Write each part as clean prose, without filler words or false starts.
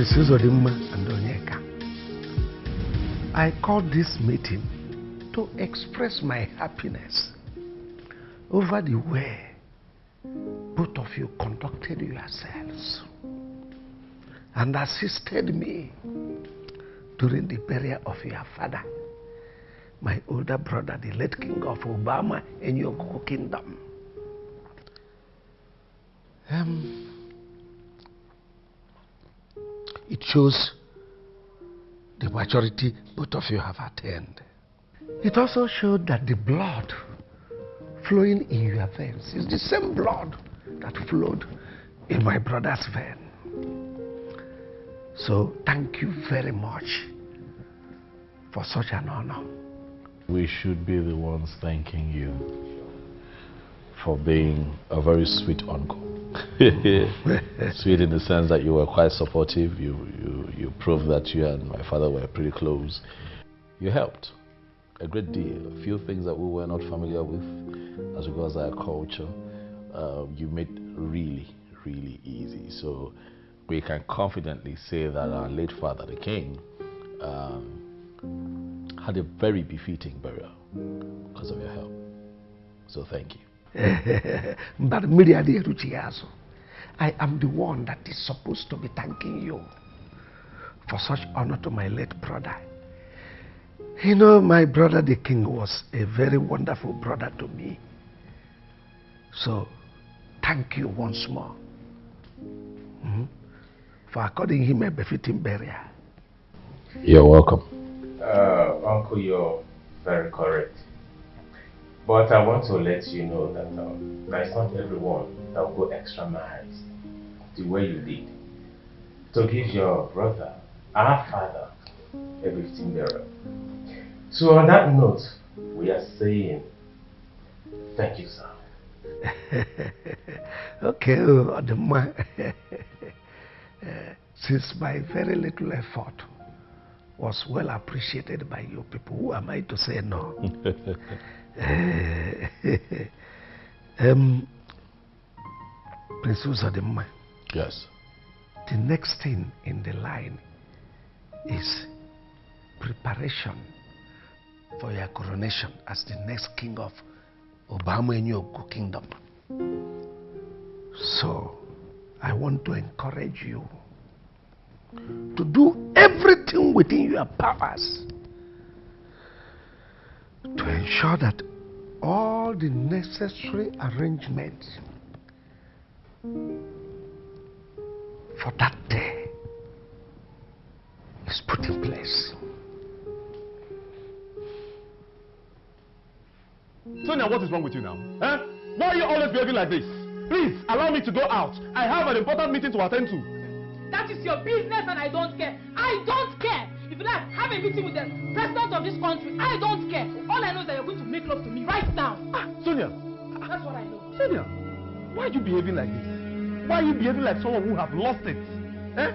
Prince Odimma and Onyeka, I called this meeting to express my happiness over the way both of you conducted yourselves and assisted me during the burial of your father, my older brother, the late King of Obama in your kingdom. It shows the maturity both of you have attained. It also showed that the blood flowing in your veins is the same blood that flowed in my brother's vein. So thank you very much for such an honor. We should be the ones thanking you for being a very sweet uncle. Sweet in the sense that you were quite supportive. You proved that you and my father were pretty close. You helped a great deal. A few things that we were not familiar with as regards our culture, you made really, really easy. So we can confidently say that our late father, the king, had a very befitting burial because of your help. So thank you. But I am the one that is supposed to be thanking you for such honor to my late brother. You know, my brother the king was a very wonderful brother to me. So thank you once more for according him a befitting burial. You're welcome. Uncle, you're very correct. But I want to let you know that it's not everyone that will go extra miles the way you did to give your brother, our father, a befitting burial. So on that note, we are saying thank you, sir. Okay, since my very little effort was well appreciated by you people, who am I to say no? Prince Uzodimma. Yes. The next thing in the line is preparation for your coronation as the next king of Obama in your kingdom. So I want to encourage you to do everything within your powers to ensure that all the necessary arrangements for that day is put in place. Sonia, what is wrong with you now? Eh? Why are you always behaving like this? Please, allow me to go out. I have an important meeting to attend to. That is your business and I don't care. I don't care. If you like, have a meeting with the president of this country. I don't care. All I know is that you're going to make love to me right now. Sonia. That's what I know. Sonia, why are you behaving like this? Why are you behaving like someone who have lost it? Eh?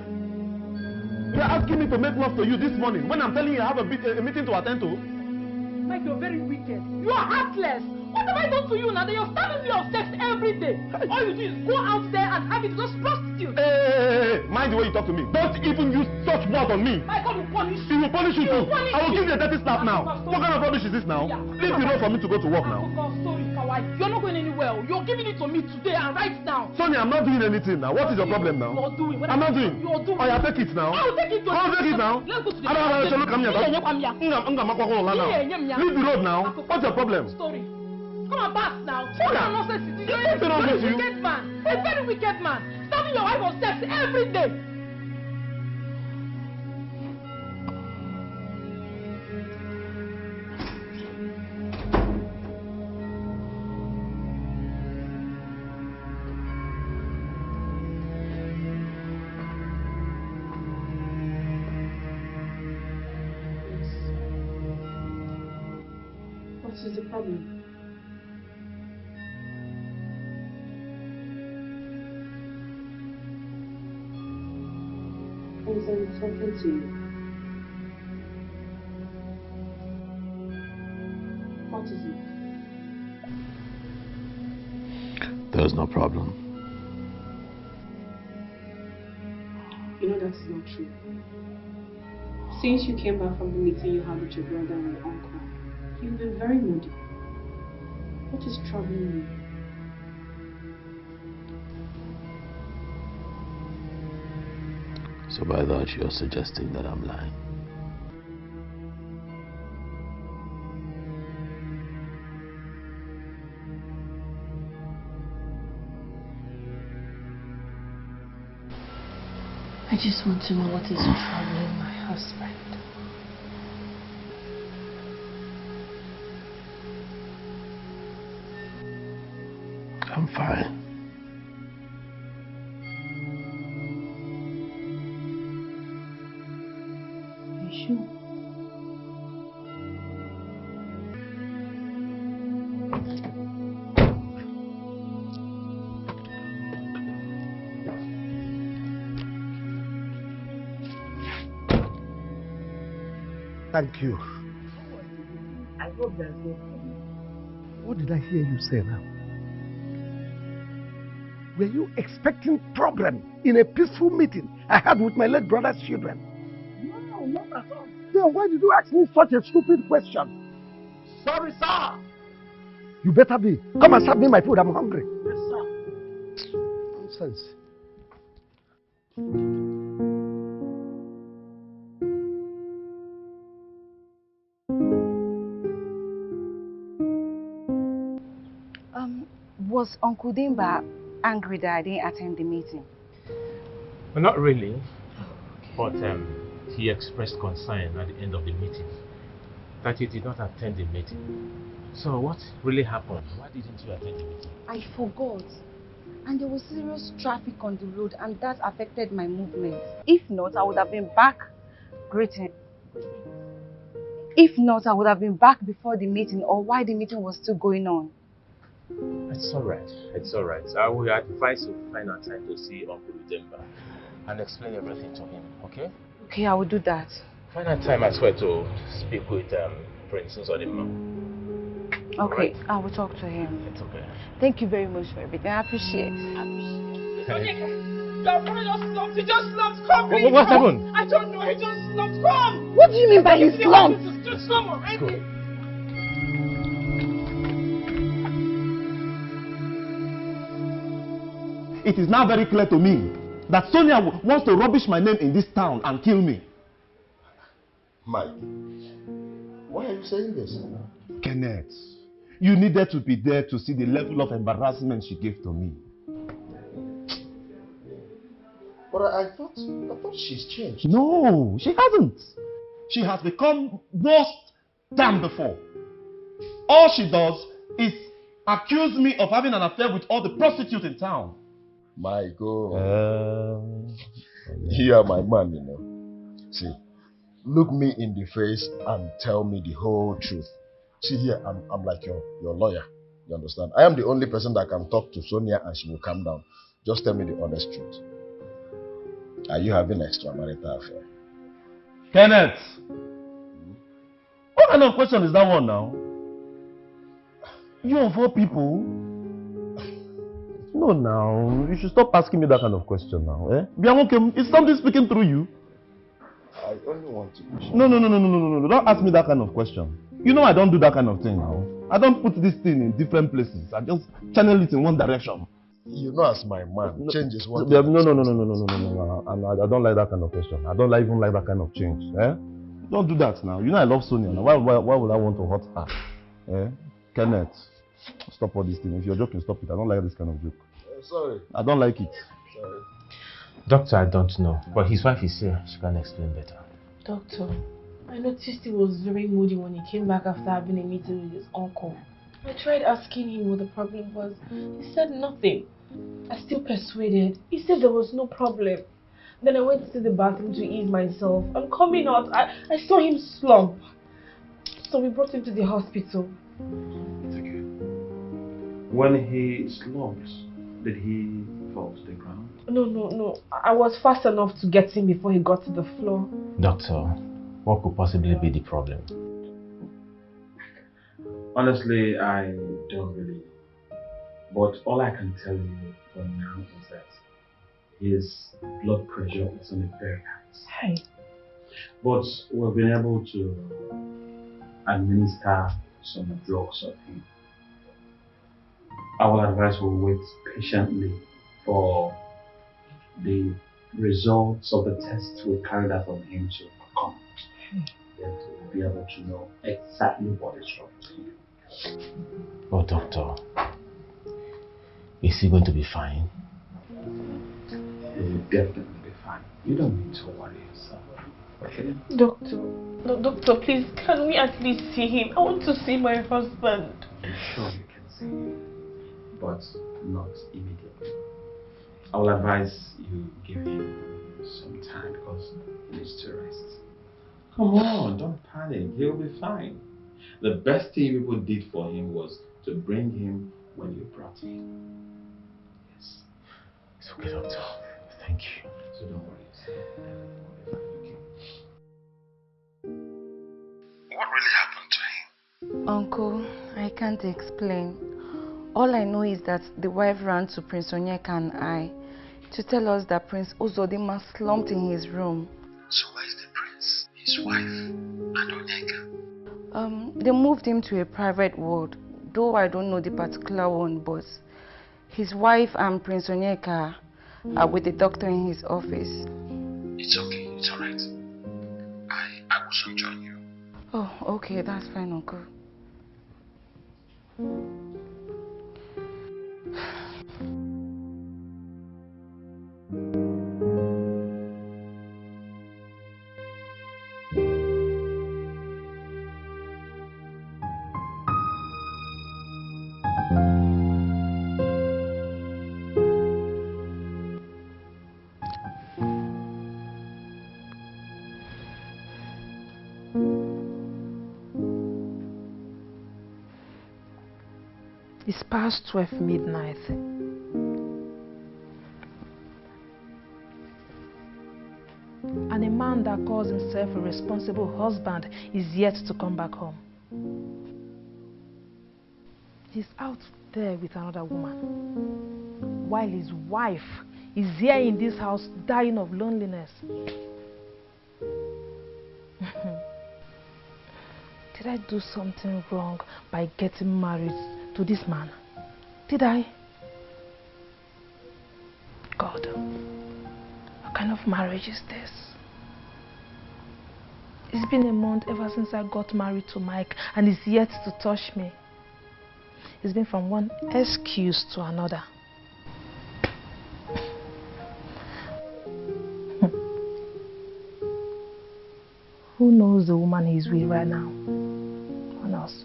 You're asking me to make love to you this morning when I'm telling you I have a meeting to attend to? Mike, you're very wicked. You are heartless. What have I done to you now that you're starving me of sex every day? All you do is go out there and have it with those prostitutes. Hey, mind the way you talk to me. Don't even use such words on me. My God will punish you. He will punish you too. I will give you a dirty slap now. What kind of rubbish is this now? Leave the road for me to go to work now. You're not going anywhere. You're giving it to me today and right now. Sonia, I'm not doing anything now. What is your problem now? You're doing. I'm not doing. You're doing. Oh, yeah, take it now. I'll take it. I'll take it now. Let's go to the Leave the road now. What's your problem? Story. Come on, pass now. What kind of nonsense is this? You're a very wicked man. A very wicked man. Starving your wife of sex every day. What is the problem? I'm talking to you. What is it? There's no problem. You know that's not true. Since you came back from the meeting you had with your brother and your uncle, you've been very moody. What is troubling you? So by that you're suggesting that I'm lying? I just want to know what is troubling my husband. I'm fine. Are you sure? Thank you. I hope there's no problem. What did I hear you say now? Were you expecting problem in a peaceful meeting I had with my late brother's children? No, not at all. Then why did you ask me such a stupid question? Sorry, sir. You better be. Come and serve me my food. I'm hungry. Yes, sir. Nonsense. Was Uncle Dimba angry that I didn't attend the meeting? Well, not really. But he expressed concern at the end of the meeting that you did not attend the meeting. So what really happened? Why didn't you attend the meeting? I forgot. And there was serious traffic on the road and that affected my movement. If not, I would have been back greeting. If not, I would have been back before the meeting or while the meeting was still going on. It's alright. It's alright. I will advise you to find a time to see Uncle Udemba and explain everything to him, okay? Okay, I will do that. Find a time as well to speak with Prince-1. Okay, right. I will talk to him. It's okay. Thank you very much for everything. I appreciate it. Your brother just slumped. He just slumped. Come, please. What happened? I don't know. He just slumped. Come. What do you mean by he slumped? Just come already. It is now very clear to me that Sonia wants to rubbish my name in this town and kill me. Mike, why are you saying this? Kenneth, you needed to be there to see the level of embarrassment she gave to me. But I thought she's changed. No, she hasn't. She has become worse than before. All she does is accuse me of having an affair with all the prostitutes in town. My God. You are my man, you know. See, look me in the face and tell me the whole truth. See here, I'm like your lawyer. You understand? I am the only person that can talk to Sonia and she will calm down. Just tell me the honest truth. Are you having an extramarital affair? Kenneth! What kind of question is that one now? You of all people? No, now. You should stop asking me that kind of question now. Eh? Biamoke, is something speaking through you? I only want to be sure. No. Don't ask me that kind of question. You know I don't do that kind of thing now. I don't put this thing in different places. I just channel it in one direction. You know, as my man, change is one No. I don't like that kind of question. I don't even like that kind of change. Eh? Don't do that now. You know I love Sonia. Now. Why would I want to hurt her? Eh? Kenneth, stop all this thing. If you're joking, stop it. I don't like this kind of joke. Sorry. I don't like it. Sorry. Doctor, I don't know. But his wife is here. She can explain better. Doctor, I noticed he was very moody when he came back after having a meeting with his uncle. I tried asking him what the problem was. He said nothing. I still persuaded. He said there was no problem. Then I went to the bathroom to ease myself. And coming out, I saw him slump. So we brought him to the hospital. It's okay. When he slumped, did he fall to the ground? No. I was fast enough to get him before he got to the floor. Doctor, what could possibly be the problem? Honestly, I don't really know. But all I can tell you for now is that his blood pressure is on a very high. Hey. But we've been able to administer some drugs on him. I will advise we wait patiently for the results of the tests we carried out on him to come. Then we'll be able to know exactly what is wrong with him. Oh, doctor, is he going to be fine? He will definitely be fine. You don't need to worry yourself. Okay? Doctor, please, can we at least see him? I want to see my husband. I'm sure you can see him, but not immediately. I will advise you give him some time because he needs to rest. Come on, don't panic. He'll be fine. The best thing people did for him was to bring him when you brought him. Yes. It's okay, doctor. Thank you. So don't worry yourself. What really happened to him? Uncle, I can't explain. All I know is that the wife ran to Prince Onyeka and I to tell us that Prince Uzodinma slumped in his room. So where is the prince, his wife, and Onyeka? They moved him to a private ward, though I don't know the particular one, but his wife and Prince Onyeka are with the doctor in his office. It's okay, it's alright. I will soon join you. Oh, okay, that's fine, Uncle. It's past 12 midnight. And a man that calls himself a responsible husband is yet to come back home. He's out there with another woman, while his wife is here in this house dying of loneliness. Did I do something wrong by getting married to this man? Did I? God, what kind of marriage is this? It's been a month ever since I got married to Mike, and he's yet to touch me. It's been from one excuse to another. Who knows the woman he's with right now? Who knows?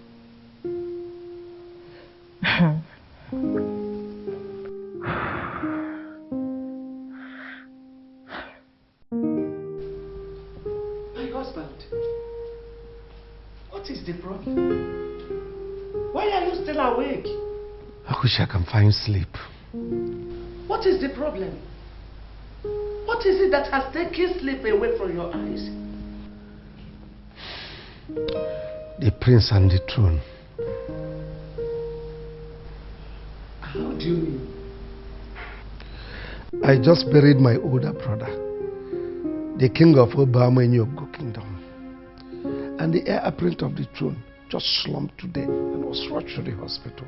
My husband, what is the problem? Why are you still awake? I wish I can find sleep. What is the problem? What is it that has taken sleep away from your eyes? The prince and the throne. How do you mean? I just buried my older brother, the king of Obama in Yogo Kingdom. And the heir apparent of the throne just slumped to death and was rushed to the hospital.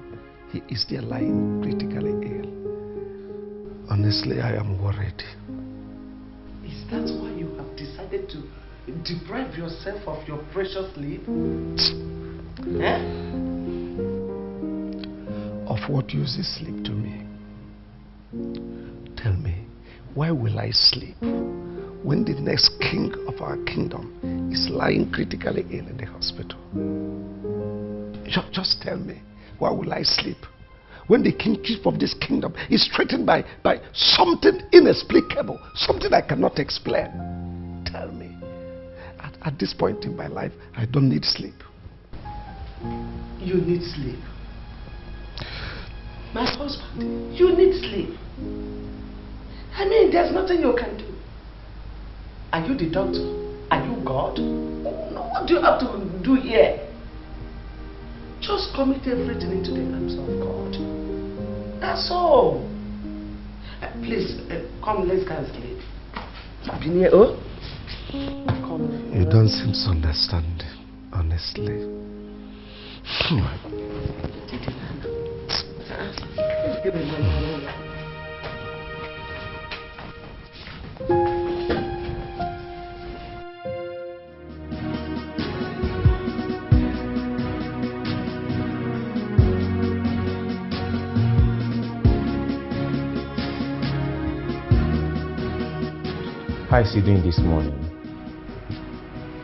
He is there lying critically ill. Honestly, I am worried. Is that why you have decided to deprive yourself of your precious sleep? Of what use is sleep to me? Tell me, why will I sleep when the next king of our kingdom is lying critically ill in the hospital? Just tell me, why will I sleep when the kingship of this kingdom is threatened by something inexplicable, something I cannot explain? Tell me. At this point in my life, I don't need sleep. You need sleep. My husband, you need sleep. I mean, there's nothing you can do. Are you the doctor? Are you God? No, what do you have to do here? Just commit everything into the hands of God. That's all. Please, come, let's go and sleep. Binye, oh? Come. You don't seem to understand, honestly. How is he doing this morning?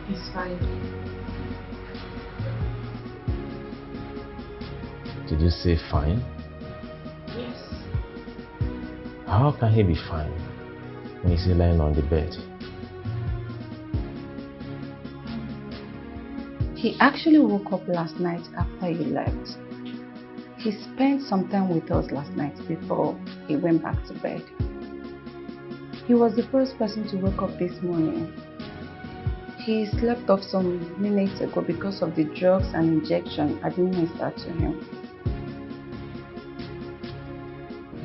He's fine. Did you say fine? Yes. How can he be fine when he's lying on the bed? He actually woke up last night after you left. He spent some time with us last night before he went back to bed. He was the first person to wake up this morning. He slept off some minutes ago because of the drugs and injection administered to him.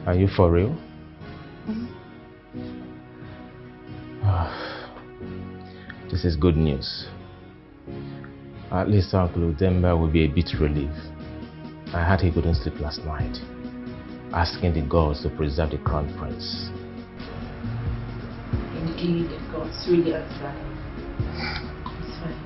Are you for real? This is good news. At least Uncle Udemba will be a bit relieved. I heard he couldn't sleep last night, asking the gods to preserve the crown prince. Indeed, the gods really answered. It's fine.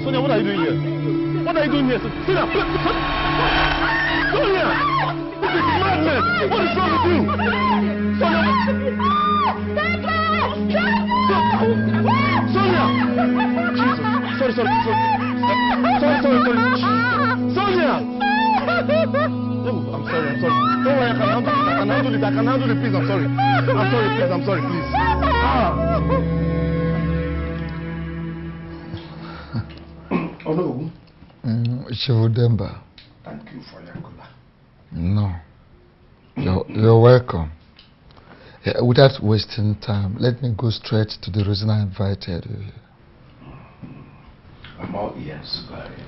Sonia, what are you doing here? What are you doing here? Sonia! Sonia! This is madness! What is wrong with you? Sonia! Sonia! Jesus! Sorry. Sonia! Oh, I'm sorry. Don't worry, I can handle it, please. I'm sorry, please. Oh no. Shivudemba. Thank you for your call. No. You're welcome. Without wasting time, let me go straight to the reason I invited you here. I'm all ears. Go ahead.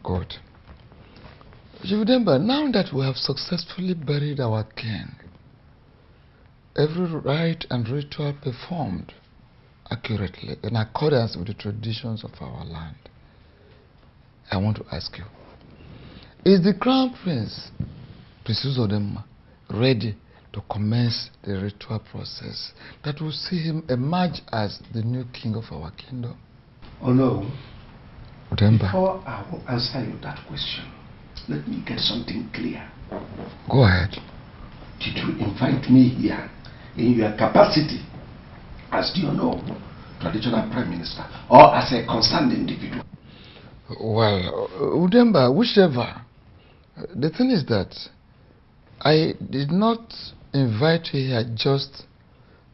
Good. Shivudemba, now that we have successfully buried our king, every rite and ritual performed accurately in accordance with the traditions of our land, I want to ask you, is the crown prince, Prince Uzodimma, ready to commence the ritual process that will see him emerge as the new king of our kingdom? Oh no. Udemba. Before I will answer you that question, let me get something clear. Go ahead. Did you invite me here in your capacity as the traditional prime minister, or as a concerned individual? Well, Udemba, whichever. The thing is that I did not invite you here just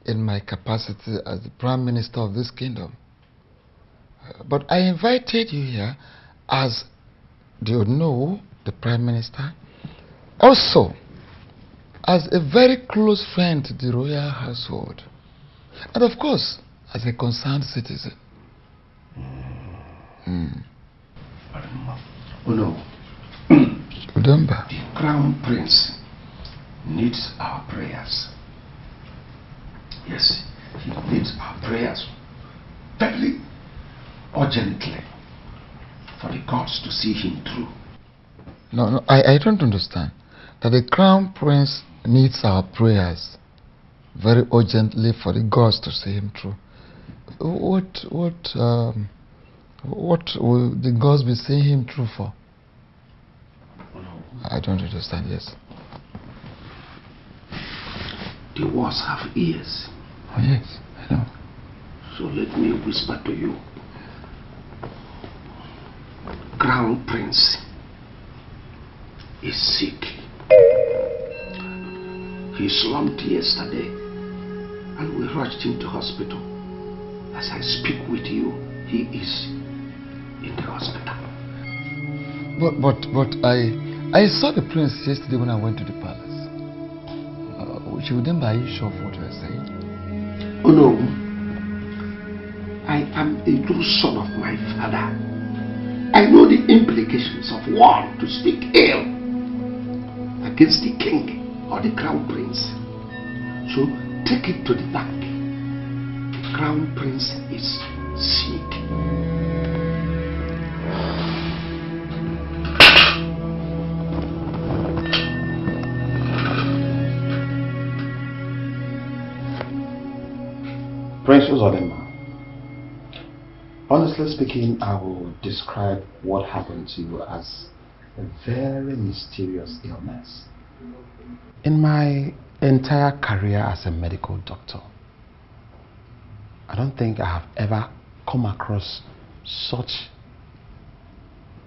in my capacity as the prime minister of this kingdom. But I invited you here as, the prime minister, also as a very close friend to the royal household, and of course, as a concerned citizen. Oh no. Udemba. The crown prince needs our prayers. Yes, he needs our prayers very urgently for the gods to see him through. No, I don't understand. That the crown prince needs our prayers very urgently for the gods to see him through. What will the gods be seeing him through for? I don't understand, yes. The words have ears. Oh, yes, I know. So let me whisper to you. Crown Prince is sick. He slumped yesterday and we rushed him to hospital. As I speak with you, he is in the hospital. But I saw the prince yesterday when I went to the palace. Are you sure of what you are saying? Oh no. I am a true son of my father. I know the implications of one to speak ill against the king or the crown prince. So take it to the bank. The crown prince is sick. Prince Uzodema, honestly speaking, I will describe what happened to you as a very mysterious illness. In my entire career as a medical doctor, I don't think I have ever come across such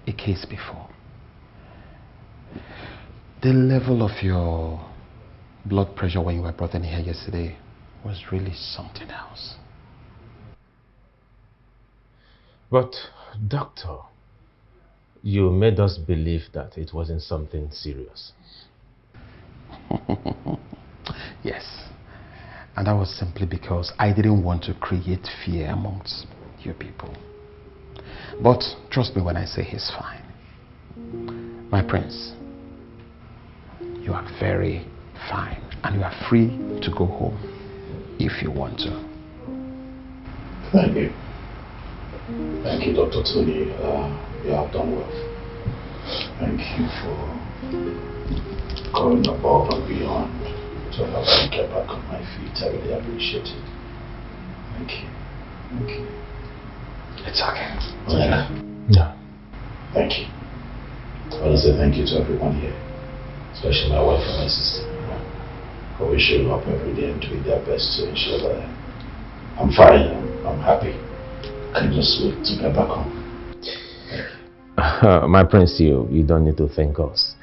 a case before. The level of your blood pressure when you were brought in here yesterday was really something else. But, doctor, you made us believe that it wasn't something serious. Yes, and that was simply because I didn't want to create fear amongst you people. But trust me when I say he's fine. My prince, you are very fine and you are free to go home if you want to. Thank you. Thank you, Dr. Tony. You have done well. Thank you for going above and beyond to help me get back on my feet. I really appreciate it. Thank you. Thank you. It's okay. It's okay. Yeah. Thank you. I want to say thank you to everyone here, especially my wife and my sister, who are showing up every day and doing their best to ensure that I'm fine, I'm happy. I can just wait to get back home. My prince, you don't need to thank us.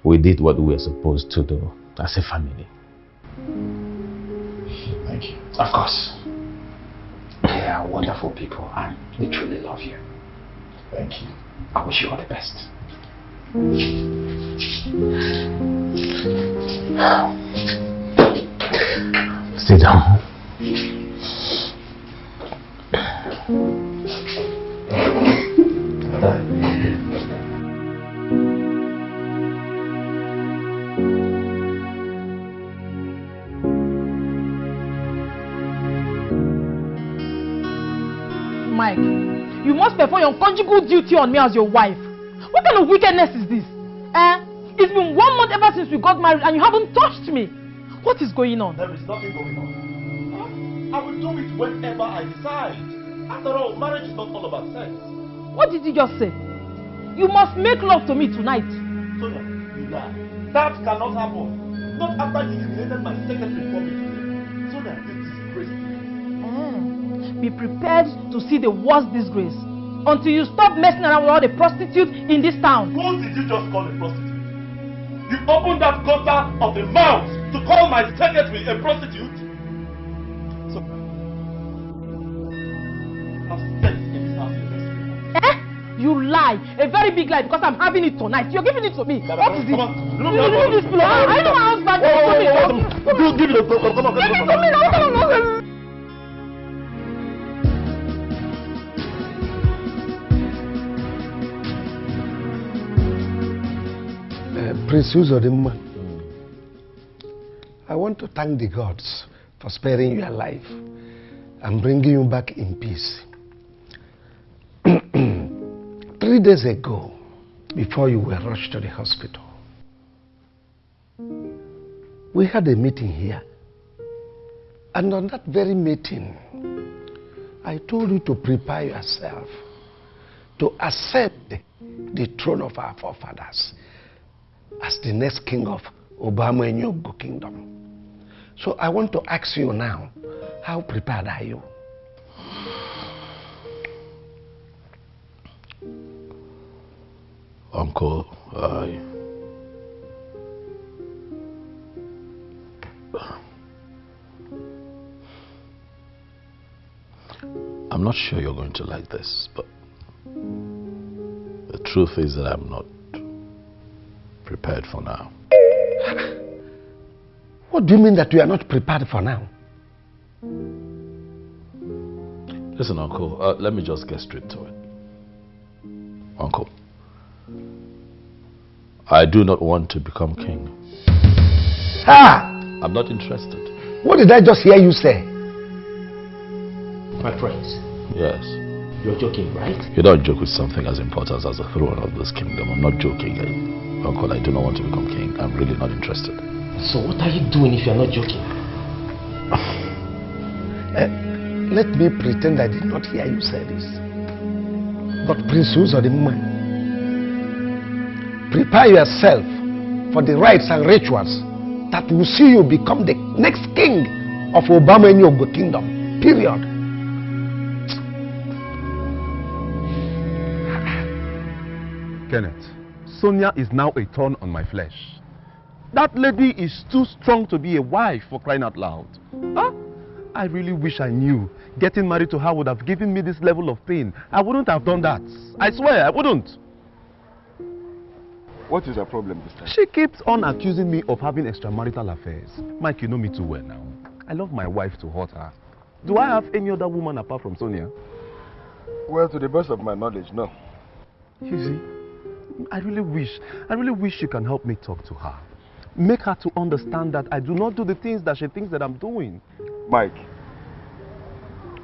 We did what we were supposed to do as a family. Thank you. Of course. They are wonderful people and we truly love you. Thank you. I wish you all the best. Sit down. Mike, you must perform your conjugal duty on me as your wife. What kind of wickedness is this? It's been 1 month ever since we got married and you haven't touched me. What is going on? There is nothing going on. I will do it whenever I decide. After all, marriage is not all about sex. What did you just say? You must make love to me tonight. Sonia, you lie. That cannot happen. Not after you humiliated my secretary for me today. Sonia, this disgrace. Be prepared to see the worst disgrace until you stop messing around with all the prostitutes in this town. Who did you just call a prostitute? You opened that gutter of a mouth to call my secretary a prostitute? So, have sex in this house in this room. You lie. A very big lie because I'm having it tonight. You're giving it to me. What is it? Come on. Leave this pillow. I know my husband. Give it to me. Come on. Give it to me now. Come on. Prince Uzodema, I want to thank the gods for sparing your life and bringing you back in peace. 3 days ago, before you were rushed to the hospital, we had a meeting here. And on that very meeting, I told you to prepare yourself to accept the throne of our forefathers as the next king of Obama and Yogo Kingdom. So I want to ask you now, how prepared are you? Uncle, I'm not sure you're going to like this, but the truth is that I'm not prepared for now. What do you mean that we are not prepared for now? Listen, Uncle, let me just get straight to it. Uncle, I do not want to become king. Ah! I'm not interested. What did I just hear you say? My prince. Yes. You're joking, right? You don't joke with something as important as the throne of this kingdom. I'm not joking. Uncle, I do not want to become king. I'm really not interested. So what are you doing if you're not joking? Let me pretend I did not hear you say this. But Prince Uzodimma, prepare yourself for the rites and rituals that will see you become the next king of Obama in your kingdom. Period. Kenneth, Sonia is now a thorn on my flesh. That lady is too strong to be a wife, for crying out loud. Huh? I really wish I knew getting married to her would have given me this level of pain. I wouldn't have done that. I swear, I wouldn't. What is her problem this time? She keeps on accusing me of having extramarital affairs. Mike, you know me too well now. I love my wife to hurt her. Do I have any other woman apart from Sonia? Well, to the best of my knowledge, no. You see, I really wish you can help me talk to her. Make her to understand that I do not do the things that she thinks that I'm doing. Mike,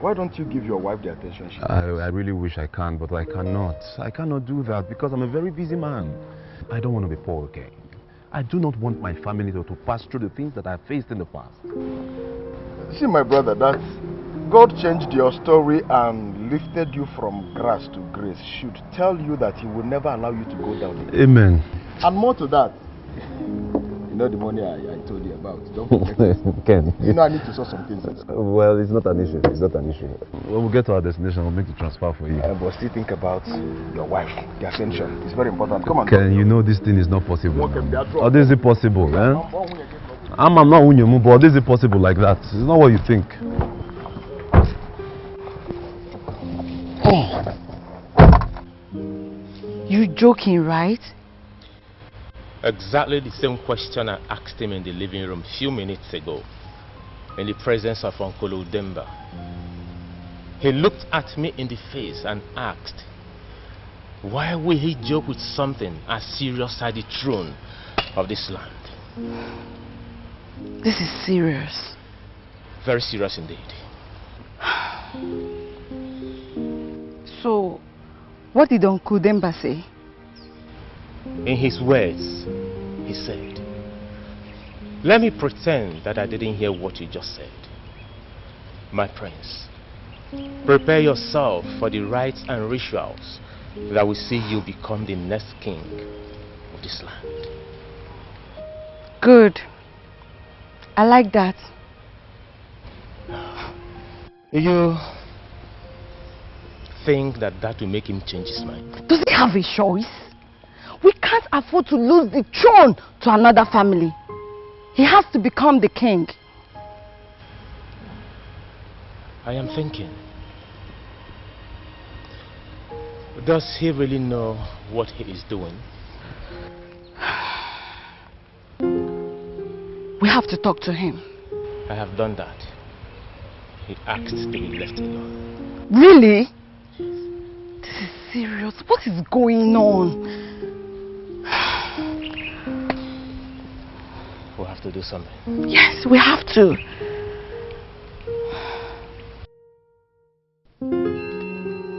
why don't you give your wife the attention she needs? I really wish I can, but I cannot. I cannot do that because I'm a very busy man. I don't want to be poor again. I do not want my family to pass through the things that I faced in the past. See, my brother, that God changed your story and lifted you from grass to grace should tell you that He will never allow you to go down again. Amen. And more to that, you know the money I told you about. Don't forget it. Ken. You know I need to sort some things out. Well, it's not an issue. It's not an issue. When we get to our destination, we'll make the transfer for you. But still think about your wife, the ascension. It's very important. Come on. Ken, you know this thing is not possible. Or is it possible? Eh? I'm not Unyomu, but is it possible like that? It's not what you think. You joking, right? Exactly the same question I asked him in the living room a few minutes ago, in the presence of Uncle Udemba. He looked at me in the face and asked, why will he joke with something as serious as the throne of this land? This is serious. Very serious indeed. So, what did Uncle Udemba say? In his words, he said, let me pretend that I didn't hear what you just said. My prince, prepare yourself for the rites and rituals that will see you become the next king of this land. Good. I like that. You think that will make him change his mind? Does he have a choice? We can't afford to lose the throne to another family. He has to become the king. I am thinking, does he really know what he is doing? We have to talk to him. I have done that. He asked to be left alone. Really? This is serious. What is going on? We'll have to do something. Yes, we have to.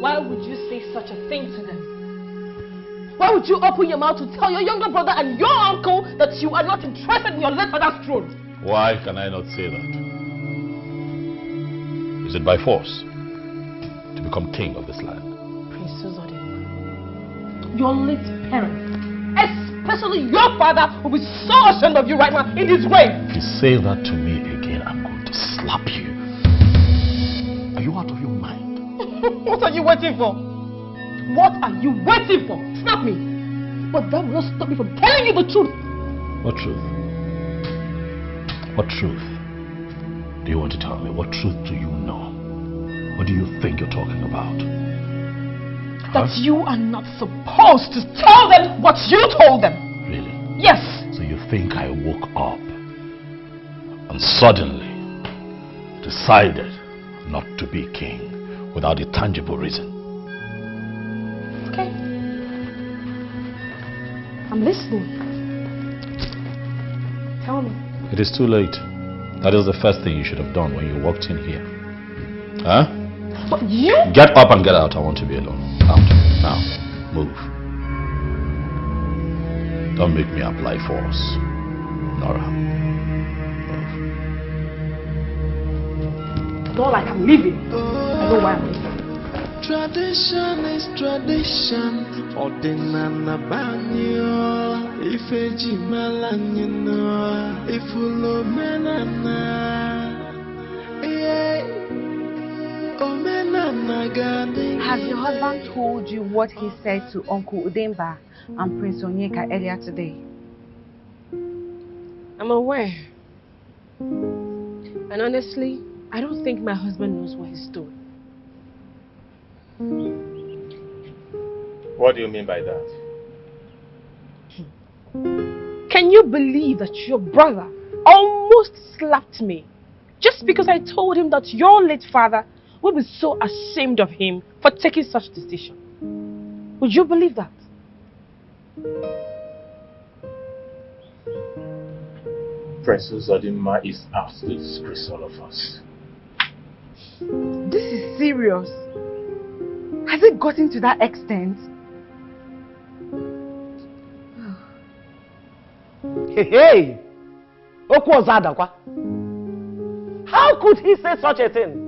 Why would you say such a thing to them? Why would you open your mouth to tell your younger brother and your uncle that you are not interested in your late father's throne? Why can I not say that? Is it by force to become king of this land? Prince Uzodimma, your late parents, especially your father, will be so ashamed of you right now in his grave. If you say that to me again, I'm going to slap you. Are you out of your mind? What are you waiting for? What are you waiting for? Snap me. But that will not stop me from telling you the truth. What truth? What truth do you want to tell me? What truth do you know? What do you think you're talking about? That you are not supposed to tell them what you told them. Really? you think I woke up and suddenly decided not to be king without a tangible reason? Okay. I'm listening. Tell me. It is too late. That is the first thing you should have done when you walked in here. Huh? But you... Get up and get out. I want to be alone. Out. Now. Move. Don't make me apply force. Nora. Move. Not like I'm leaving. I know why I'm leaving. Tradition is tradition. Ordinana banyo. Ifeji malanyino. Ifulo menana. Has your husband told you what he said to Uncle Udemba and Prince Onyeka earlier today? I'm aware. And honestly, I don't think my husband knows what he's doing. What do you mean by that? Can you believe that your brother almost slapped me just because I told him that your late father would be so ashamed of him for taking such decision? Would you believe that? Princess Odinma is out to disgrace all of us. This is serious. Has it gotten to that extent? Hey! How could he say such a thing?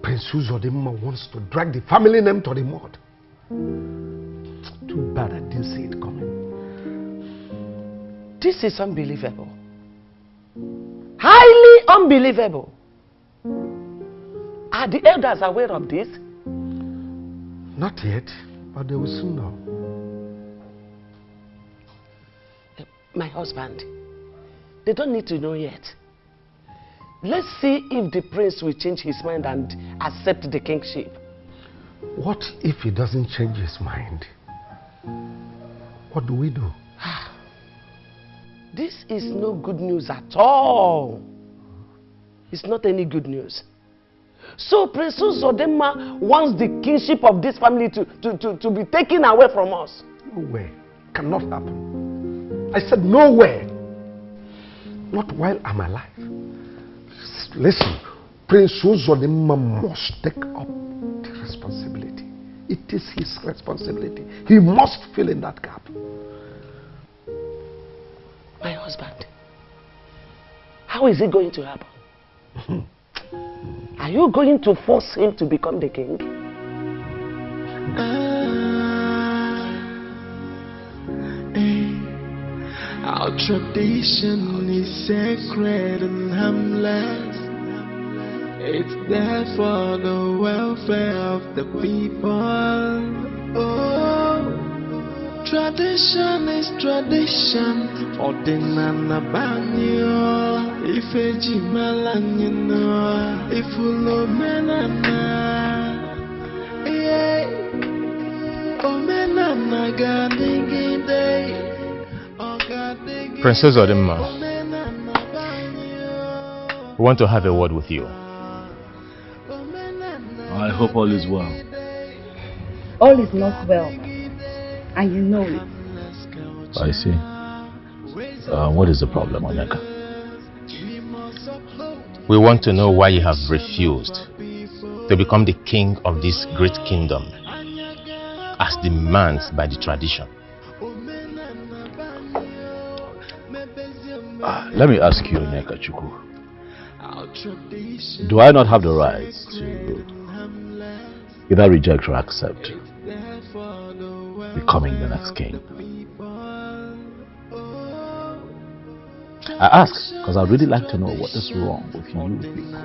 Prince Uzodimma wants to drag the family name to the mud. Too bad I didn't see it coming. This is unbelievable. Highly unbelievable. Are the elders aware of this? Not yet, but they will soon know. My husband, they don't need to know yet. Let's see if the prince will change his mind and accept the kingship. What if he doesn't change his mind? What do we do? This is no good news at all. It's not any good news. So Prince Uzodimma wants the kingship of this family to be taken away from us. No way. Cannot happen. I said no way. Not while I'm alive. Listen, Prince Uzodimma must take up the responsibility. It is his responsibility. He must fill in that gap. My husband, how is it going to happen? Are you going to force him to become the king? Our tradition is sacred and harmless. It's there for the welfare of the people. Oh, tradition is tradition. Ordinana banyo. Ifeji malanyino. Ifulo menana. Omenana gadigide. Princess Odinma, we want to have a word with you. I hope all is well. All is not well, and you know it. I see. What is the problem, Onyeka? We want to know why you have refused to become the king of this great kingdom as demands by the tradition. Let me ask you, Onyeka Chukwu. Do I not have the right to either reject or accept becoming the next king? I ask because I'd really like to know what is wrong with you people.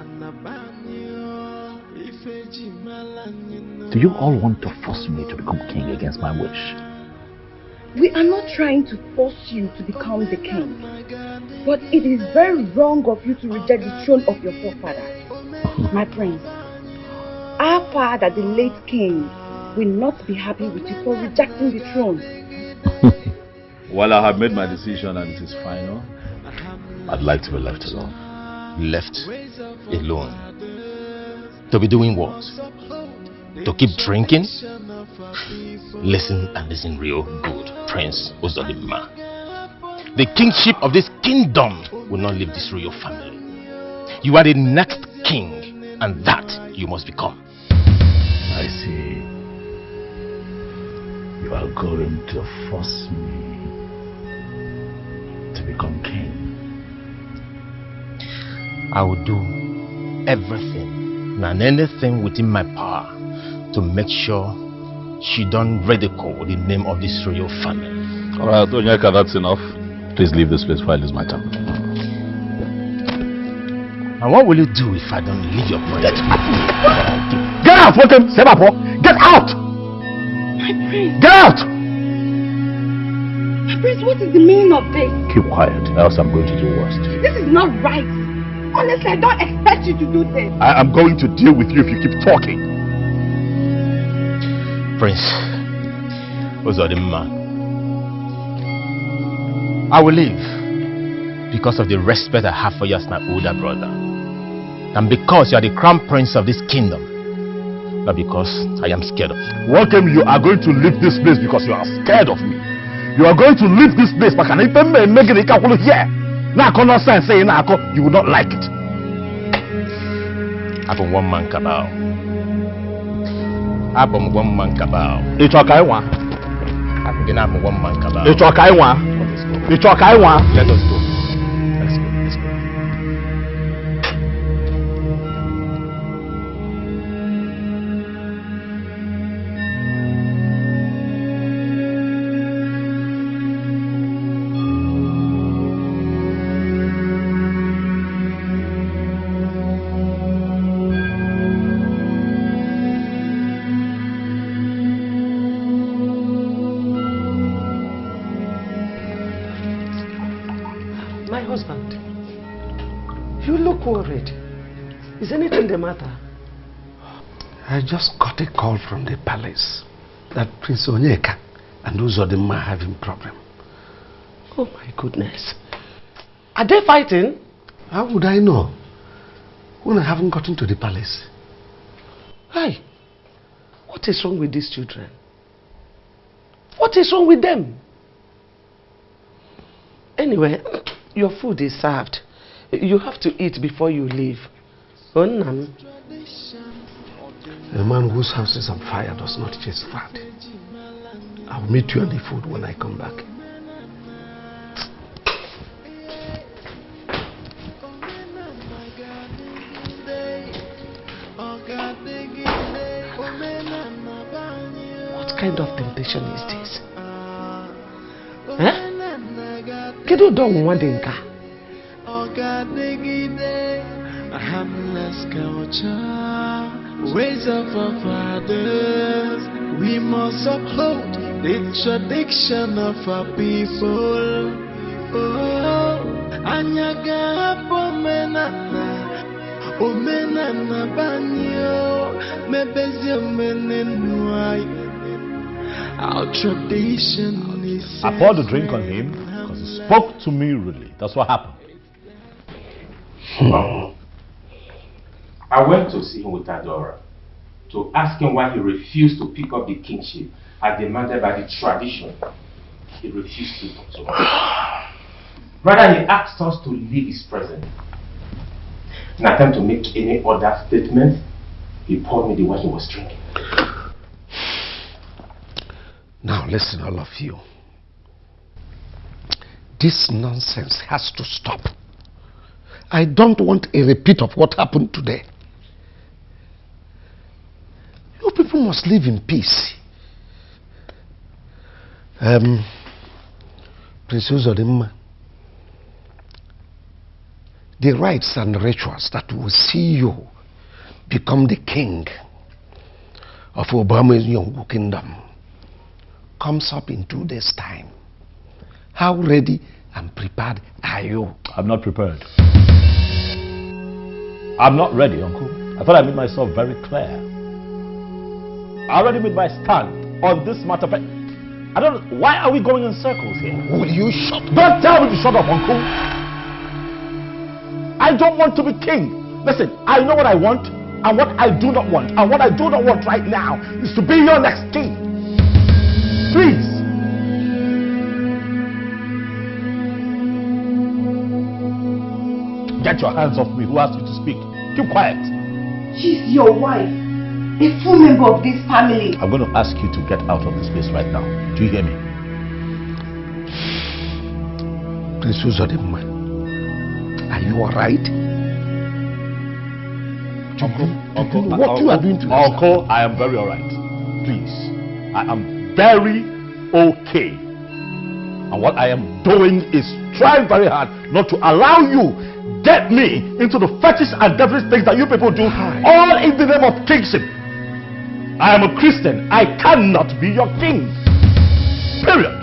Do you all want to force me to become king against my wish? We are not trying to force you to become the king. But it is very wrong of you to reject the throne of your forefathers. My prince, our father, the late king, will not be happy with you for rejecting the throne. While I have made my decision and it is final, I'd like to be left alone. Left alone? To be doing what? To keep drinking? Listen and listen real good, Prince Uzodimma. The kingship of this kingdom will not leave this royal family. You are the next king, and that you must become. I see. You are going to force me to become king. I will do everything and anything within my power to make sure she don't ridicule the name of this royal family. Alright, Onyeka, that's enough. Please leave this place before I lose my time. And what will you do if I don't leave your project? Get out! Get out! My prince! Get out! My prince, what is the meaning of this? Keep quiet, else I'm going to do worse to you. This is not right. Honestly, I don't expect you to do this. I am going to deal with you if you keep talking. Prince Uzodimma, I will leave because of the respect I have for you as my older brother, and because you are the crown prince of this kingdom, not because I am scared of you. Welcome, you are going to leave this place because you are scared of me. You are going to leave this place because I can make it here. Now, you will not like it. I'm one man cabal. I'm one man cabal. It's okay, I'm one man cabal. It's okay, it's okay. Let us go. Let's go. Worried. Is anything the matter? I just got a call from the palace that Prince Onyeka and Uzodimma are having problem. Oh my goodness. Are they fighting? How would I know when I haven't gotten to the palace? Hey, what is wrong with these children? What is wrong with them? Anyway, your food is served. You have to eat before you leave. A man whose house is on fire does not chase fat. I'll meet you on the food when I come back. What kind of temptation is this? Huh? Kido don't want to harmless culture, ways of our fathers. We must uphold the tradition of our people. Oh, Anyaga Omenana Banyo, Mebezio Menenwai. Our tradition is. I poured the drink on him because he spoke to me rudely. That's what happened. I went to see him with Adora to ask him why he refused to pick up the kingship as demanded by the tradition. He refused to do so. Rather, he asked us to leave his presence. In an attempt to make any other statement, he poured me the one he was drinking. Now listen, all of you. This nonsense has to stop. I don't want a repeat of what happened today. You people must live in peace. Prince Uzodimma, the rites and rituals that will see you become the king of Obama's Yongu kingdom comes up in 2 days' time. How ready and prepared are you? I'm not prepared. I'm not ready, Uncle. I thought I made myself very clear. I already made my stand on this matter. I don't know. Why are we going in circles here? Will you shut up? Don't tell me to shut up, Uncle. I don't want to be king. Listen, I know what I want and what I do not want. And what I do not want right now is to be your next king. Please. Get your hands off me. Who asked you to speak? Keep quiet. She's your wife. A full member of this family. I'm going to ask you to get out of this place right now. Do you hear me? Prince Uzodimma, are you alright? Uncle, what you are doing to yourself? Uncle, I am very alright. Please. I am very okay. And what I am doing is trying very hard not to allow you get me into the fetish and devilish things that you people do, all in the name of kingship. I am a Christian. I cannot be your king. Period.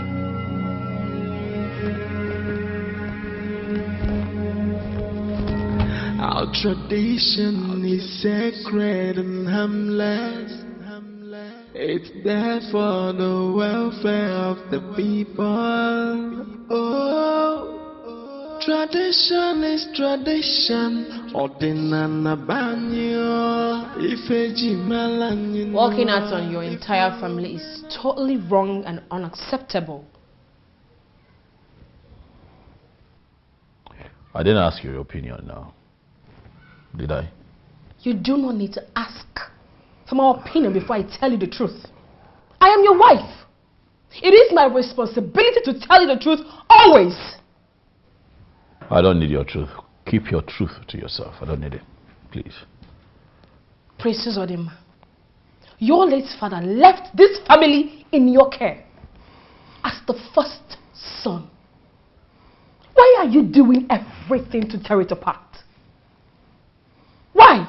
Our tradition is sacred and harmless. It's there for the welfare of the people. Oh, tradition is tradition. Walking out on your entire family is totally wrong and unacceptable. I didn't ask your opinion now. Did I? You do not need to ask for my opinion before I tell you the truth. I am your wife. It is my responsibility to tell you the truth always. I don't need your truth. Keep your truth to yourself. I don't need it. Please. Prince Uzodimma, your late father left this family in your care as the first son. Why are you doing everything to tear it apart? Why?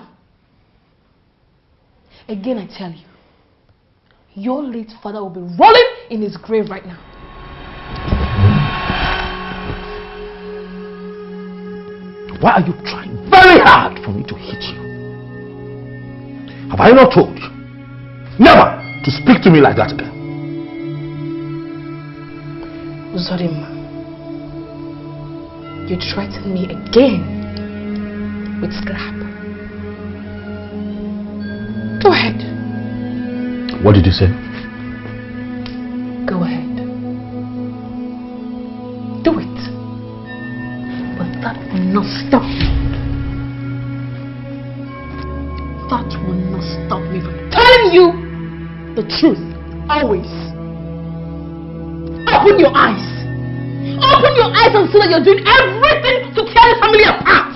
Again, I tell you, your late father will be rolling in his grave right now. Why are you trying very hard for me to hit you? Have I not told you never to speak to me like that again? Uzodimma, you threaten me again with scrap. Go ahead. What did you say? Go ahead. Do it. But that will not stop me. That will not stop me from telling you the truth. Always. Open your eyes. Open your eyes and see that you're doing everything to tear the family apart.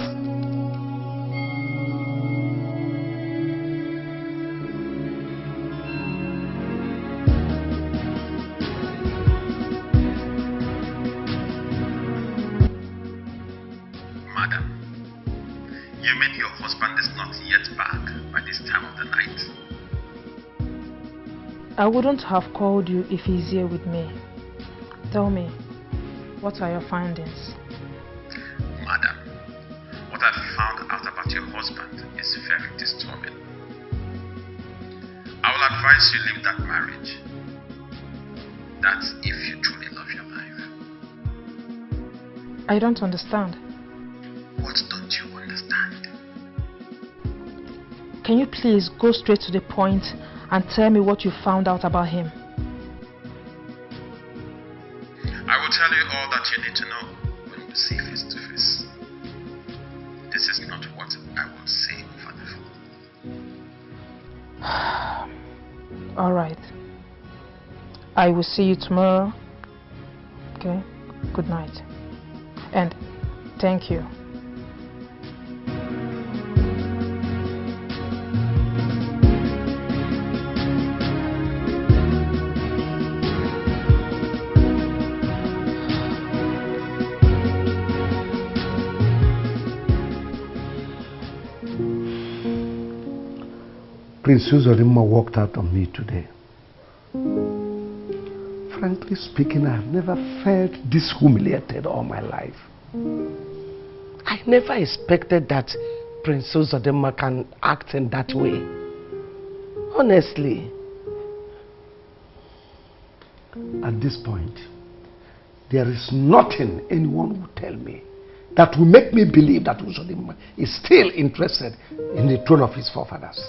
You mean your husband is not yet back by this time of the night? I wouldn't have called you if he's here with me. Tell me, what are your findings? Madam, what I found out about your husband is very disturbing. I will advise you leave that marriage. That's if you truly love your life. I don't understand. What don't you understand? Can you please go straight to the point and tell me what you found out about him? I will tell you all that you need to know when we see face to face. This is not what I will say over the phone. Alright. I will see you tomorrow. Okay? Good night. And thank you. Prince Uzodimma walked out on me today. Frankly speaking, I have never felt this humiliated all my life. I never expected that Prince Uzodimma can act in that way. Honestly. At this point, there is nothing anyone will tell me that will make me believe that Uzodimma is still interested in the throne of his forefathers.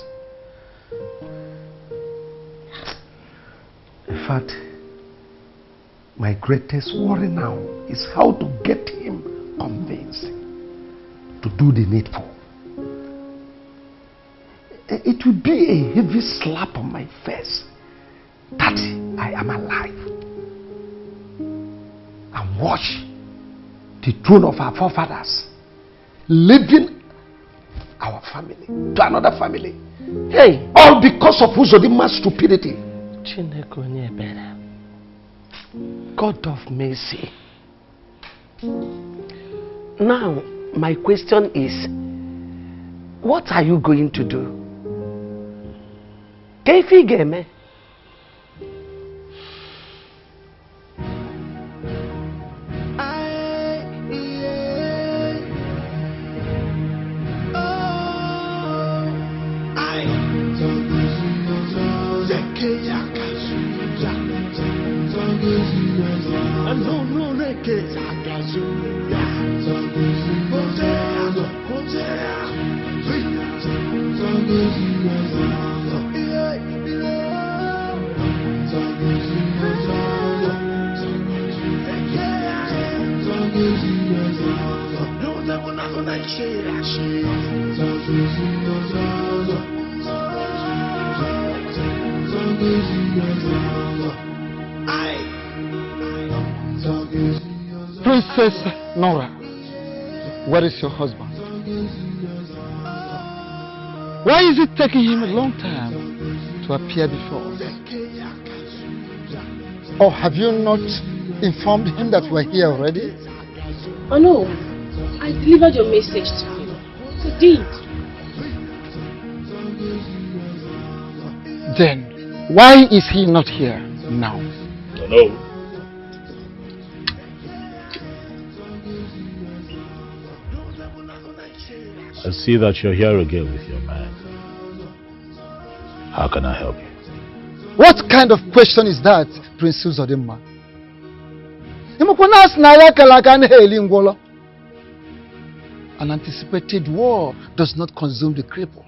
In fact, my greatest worry now is how to get him convinced to do the needful. It will be a heavy slap on my face that I am alive and watch the throne of our forefathers leaving our family to another family. Hey, all because of Uzodimma's stupidity. God of mercy. Now, my question is, what are you going to do? Kefi game? Princess Nora, where is your husband? Why is it taking him a long time to appear before us? Or have you not informed him that we're here already? Oh no, I delivered your message to him today. Then, why is he not here now? No. I see that you're here again with your man. How can I help you? What kind of question is that, Prince Uzodimma? An anticipated war does not consume the cripple.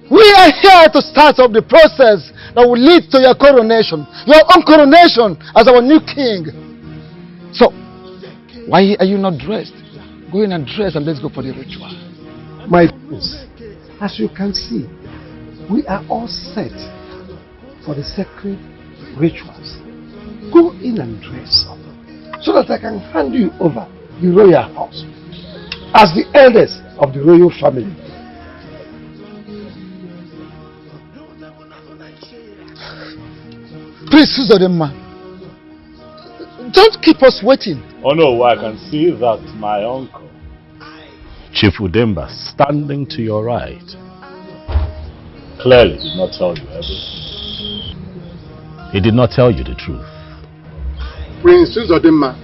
We are here to start up the process that will lead to your coronation, your own coronation as our new king. So, why are you not dressed? Go in and dress and let's go for the ritual. My friends, as you can see, we are all set for the sacred rituals. Go in and dress up so that I can hand you over the royal house as the eldest of the royal family. Prince Uzodimma, don't keep us waiting. Oh no, I can see that my uncle, Chief Udemba, standing to your right, clearly did not tell you everything. He did not tell you the truth. Prince Uzodimma,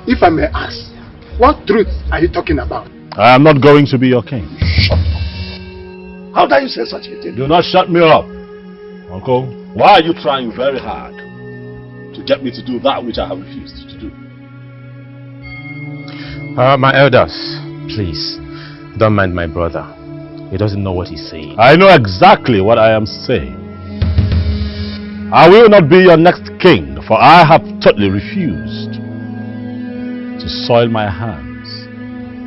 if I may ask, what truth are you talking about? I am not going to be your king. Shut up. How dare you say such a thing? Do not shut me up. Uncle, why are you trying very hard to get me to do that which I have refused to do? My elders, please, don't mind my brother. He doesn't know what he's saying. I know exactly what I am saying. I will not be your next king, for I have totally refused to soil my hands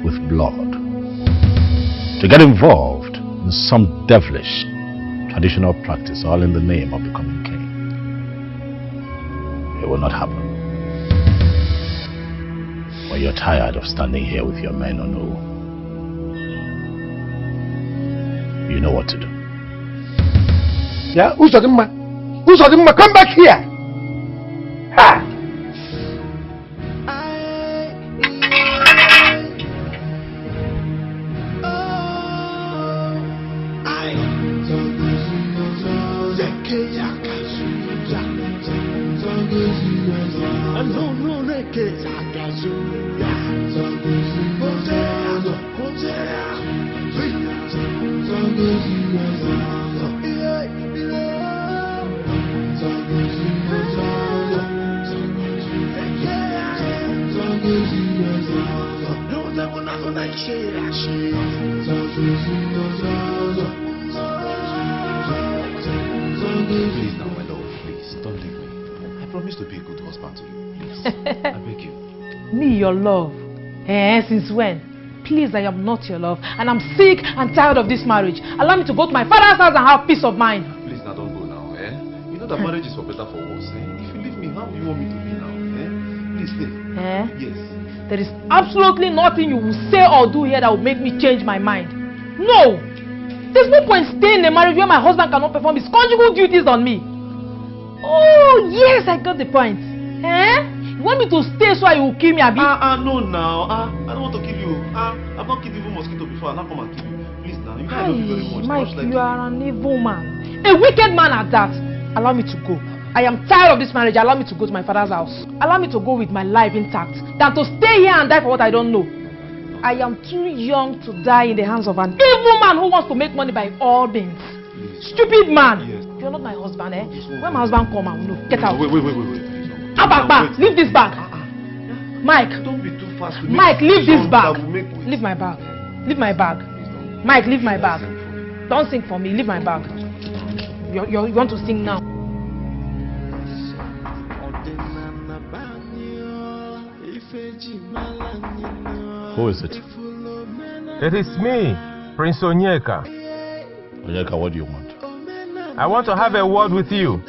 with blood, to get involved in some devilish traditional practice, all in the name of becoming king. It will not happen. When you're tired of standing here with your men, or no, you know what to do. Yeah, Uzodimma, Uzodimma, come back here. Ha! Nigeria. Please now, my love, please, don't leave me. I promise to be a good husband to you, please. I beg you. Me, your love? Since when? Please, I am not your love, and I'm sick and tired of this marriage. Allow me to go to my father's house and have peace of mind. Please now, don't go now, You know that marriage is for better, for worse, If you leave me, how do you want me to be now, Please stay. Yes. There is absolutely nothing you will say or do here that will make me change my mind. No! There's no point staying in a marriage where my husband cannot perform his conjugal duties on me. Oh, yes, I got the point. You want me to stay so you will kill me, Abi? No now. I don't want to kill you. I've not killed even mosquito before. I'll not come and kill you. Please now. You know I love you very much. Mike, you are an evil man. A wicked man at that. Allow me to go. I am tired of this marriage. Allow me to go to my father's house. Allow me to go with my life intact than to stay here and die for what I don't know. I am too young to die in the hands of an evil man who wants to make money by all means. Stupid man. Yes. You're not my husband, When my husband come, I will know. Get out. Wait. Abba, leave this bag. Mike. Don't be too fast. Mike, leave this bag. Leave my bag. Leave my bag. Mike, leave my bag. Don't sing for me. Leave my bag. You want to sing now? Who is it? It is me, Prince Onyeka. Onyeka, what do you want? I want to have a word with you.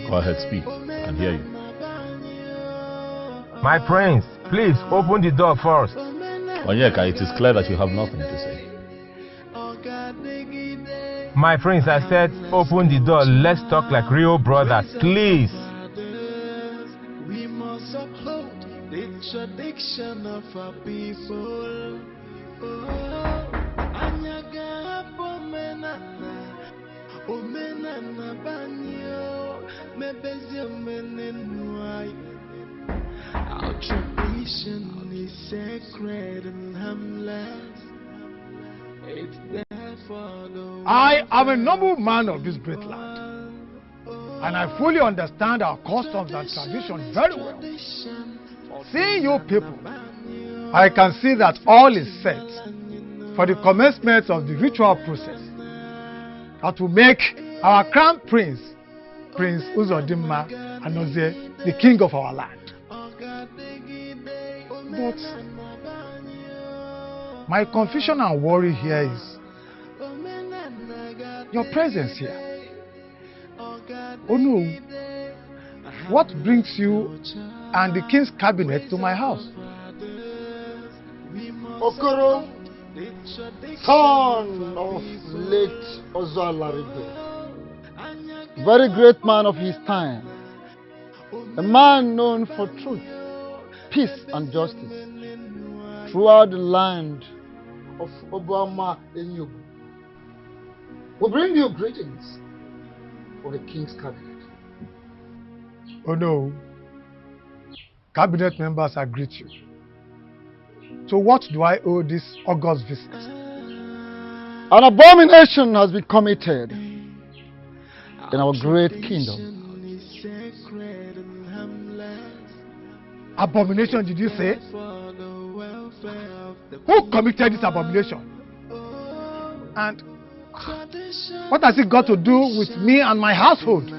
Go ahead, speak. I can hear you. My prince, please open the door first. Onyeka, it is clear that you have nothing to say. My prince, I said open the door. Let's talk like real brothers, please. We must uphold the tradition of our people. Our tradition is sacred and harmless. It's there for the I am a noble man of this great land, and I fully understand our customs and traditions very well. Seeing you people, I can see that all is set for the commencement of the ritual process that will make our crown prince, Prince Uzodimma Anozie, the king of our land. But my confusion and worry here is your presence here. Oh no, what brings you and the king's cabinet to my house? Okoro, son of late Ozoalaribe, very great man of his time, a man known for truth, peace and justice throughout the land of Obama Enyugu. We bring you greetings for the king's cabinet. Oh no, cabinet members, I greet you. So what do I owe this august visit? An abomination has been committed in our great kingdom. Abomination, did you say? Who committed this abomination? And what has it got to do with me and my household?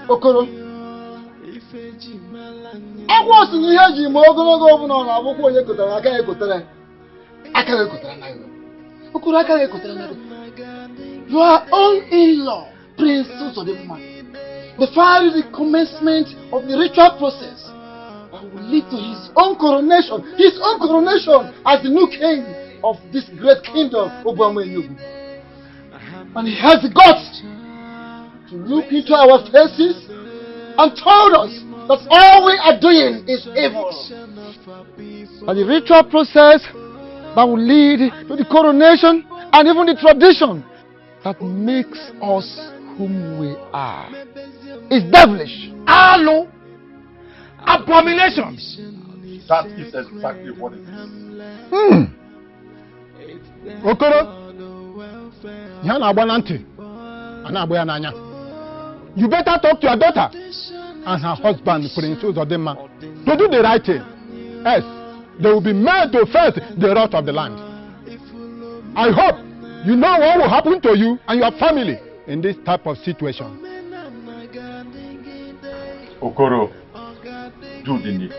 Okoro, your own in-law, Prince Uzodimma, defied the commencement of the ritual process that will lead to his own coronation as the new king of this great kingdom, Obama Enyugu. And he has the guts to look into our faces and told us that all we are doing is evil. And the ritual process that will lead to the coronation and even the tradition that makes us whom we are is devilish. Hello? Abomination. That is exactly what it is. Okoro, you better talk to your daughter and her husband, Prince Uzodimma, to do the right thing. Yes, they will be made to face the wrath of the land. I hope you know what will happen to you and your family in this type of situation. Okoro, do the need.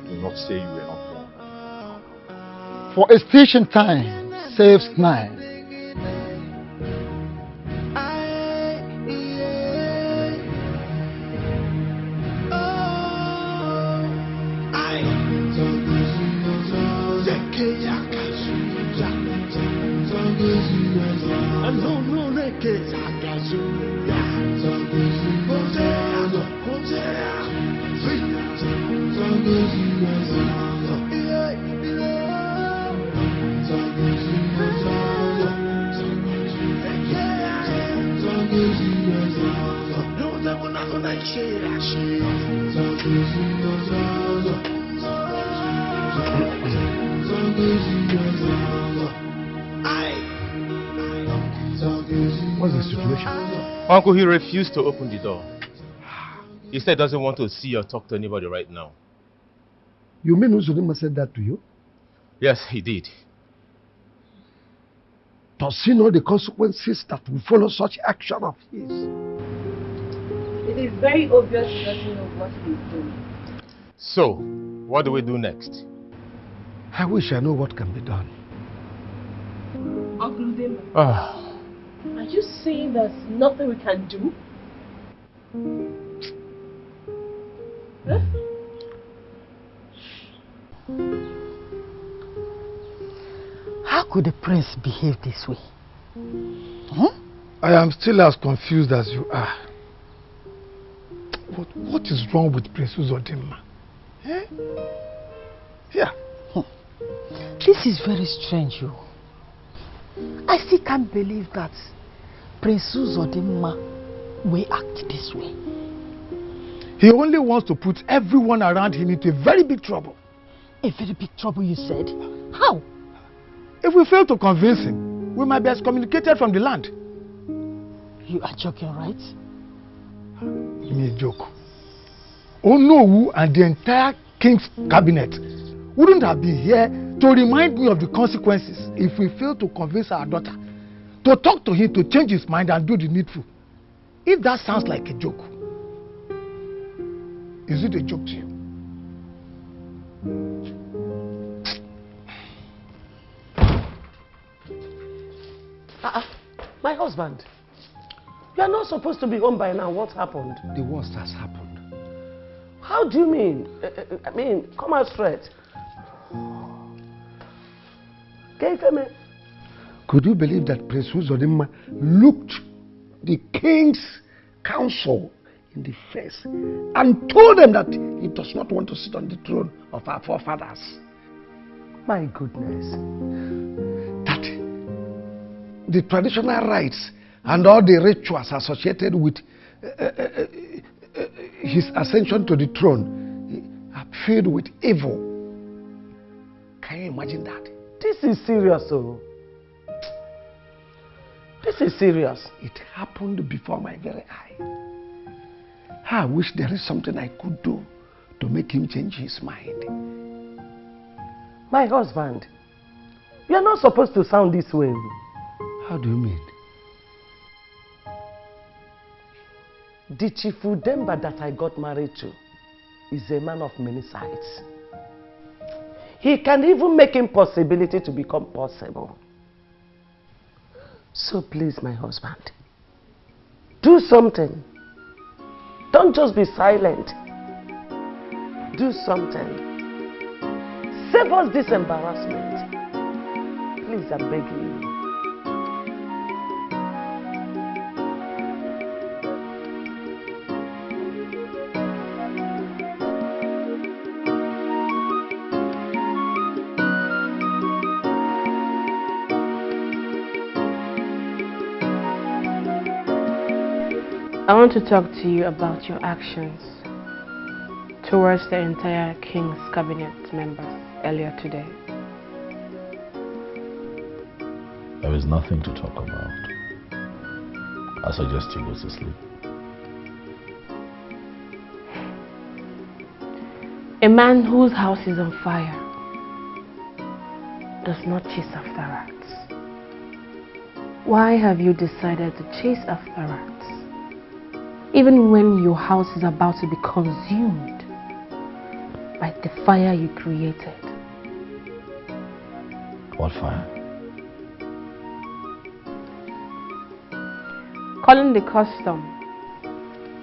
Do not say you were not wrong. For a station time saves 9. What's the situation? Uncle, he refused to open the door. He said he doesn't want to see or talk to anybody right now. You mean Uzodimma said that to you? Yes, he did. Does he know the consequences that will follow such action of his? It is very obvious he doesn't know what he's doing. So, what do we do next? I wish I know what can be done. Uncle Udemba, Ah. are you saying there's nothing we can do? Huh? How could the prince behave this way? I am still as confused as you are. What is wrong with Prince Uzodimma? Eh? Yeah. This is very strange, you. I still can't believe that Prince Uzodimma will act this way. He only wants to put everyone around him into a very big trouble. A very big trouble, you said? How? If we fail to convince him, we might be excommunicated from the land. You are joking, right? Give me a joke. Onowu and the entire king's cabinet wouldn't have been here to remind me of the consequences if we fail to convince our daughter to talk to him to change his mind and do the needful. If that sounds like a joke, is it a joke to you? My husband, you are not supposed to be home by now. What happened? The worst has happened. How do you mean? I mean, come out straight. Could you believe that Prince Uzodimma looked the king's council in the face and told them that he does not want to sit on the throne of our forefathers? My goodness. That the traditional rites and all the rituals associated with his ascension to the throne are filled with evil. Can you imagine that? This is serious, oh. This is serious. It happened before my very eye. I wish there is something I could do to make him change his mind. My husband, you are not supposed to sound this way. How do you mean? The Chief Udemba that I got married to is a man of many sides. He can even make impossibility to become possible. So please, my husband, do something. Don't just be silent. Do something. Save us this embarrassment. Please, I'm begging you. I want to talk to you about your actions towards the entire King's cabinet members earlier today. There is nothing to talk about. I suggest you go to sleep. A man whose house is on fire does not chase after rats. Why have you decided to chase after rats, even when your house is about to be consumed by the fire you created? What fire? Calling the custom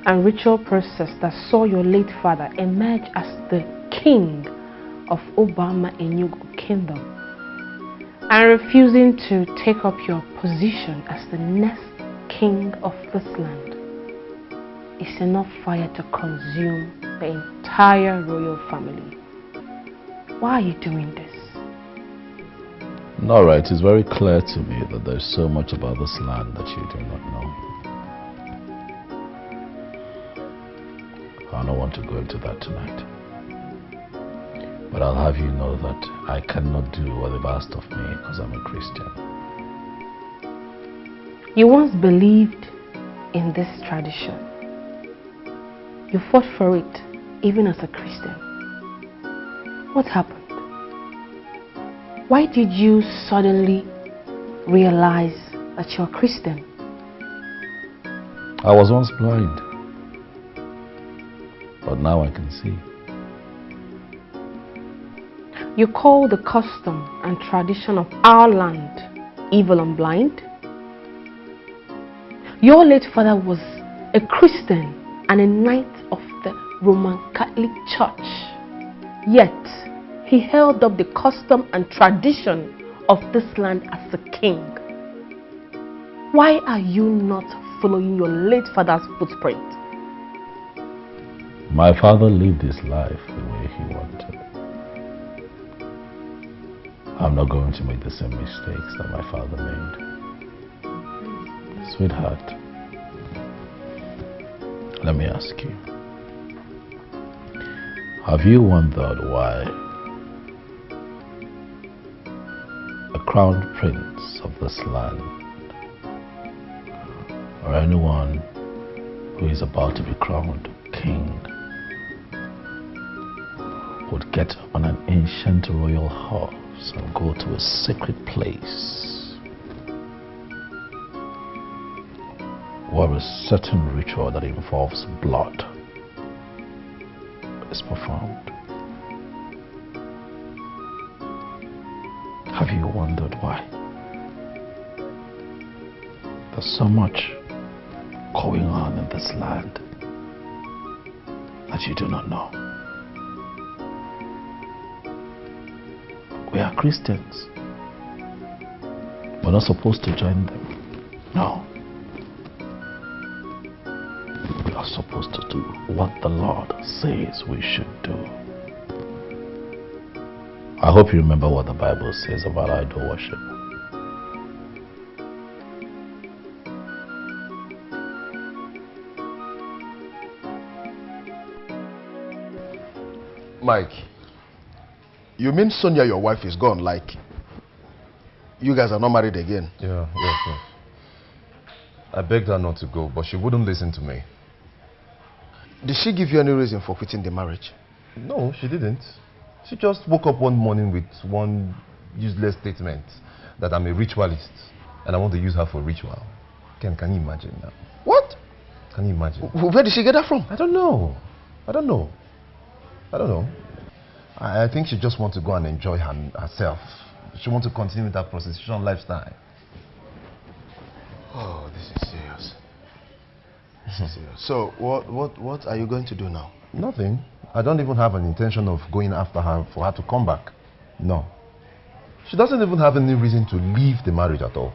and ritual process that saw your late father emerge as the king of Obama Enugu Kingdom and refusing to take up your position as the next king of this land is enough fire to consume the entire royal family. Why are you doing this? Alright, it's very clear to me that there's so much about this land that you do not know. I don't want to go into that tonight. But I'll have you know that I cannot do what they've asked of me because I'm a Christian. You once believed in this tradition. You fought for it even as a Christian. What happened? Why did you suddenly realize that you're a Christian? I was once blind, but now I can see. You call the custom and tradition of our land evil and blind? Your late father was a Christian and a knight of the Roman Catholic Church. Yet, he held up the custom and tradition of this land as a king. Why are you not following your late father's footprint? My father lived his life the way he wanted. I'm not going to make the same mistakes that my father made. Sweetheart, let me ask you. Have you wondered why a crowned prince of this land, or anyone who is about to be crowned king, would get on an ancient royal horse and go to a sacred place where a certain ritual that involves blood is performed? Have you wondered why? There's so much going on in this land that you do not know. We are Christians. We're not supposed to join them. No. We are supposed to do what the Lord says we should do. I hope you remember what the Bible says about idol worship. Mike, you mean Sonia, your wife, is gone? Like, you guys are not married again? Yes. I begged her not to go, but she wouldn't listen to me. Did she give you any reason for quitting the marriage? No, she didn't. She just woke up one morning with one useless statement that I'm a ritualist and I want to use her for ritual. Can you imagine now? What? Can you imagine? Where did she get that from? I don't know. I think she just wants to go and enjoy herself. She wants to continue with that prostitution lifestyle. Oh, this is serious. So, what are you going to do now? Nothing. I don't even have an intention of going after her for her to come back. No. She doesn't even have any reason to leave the marriage at all.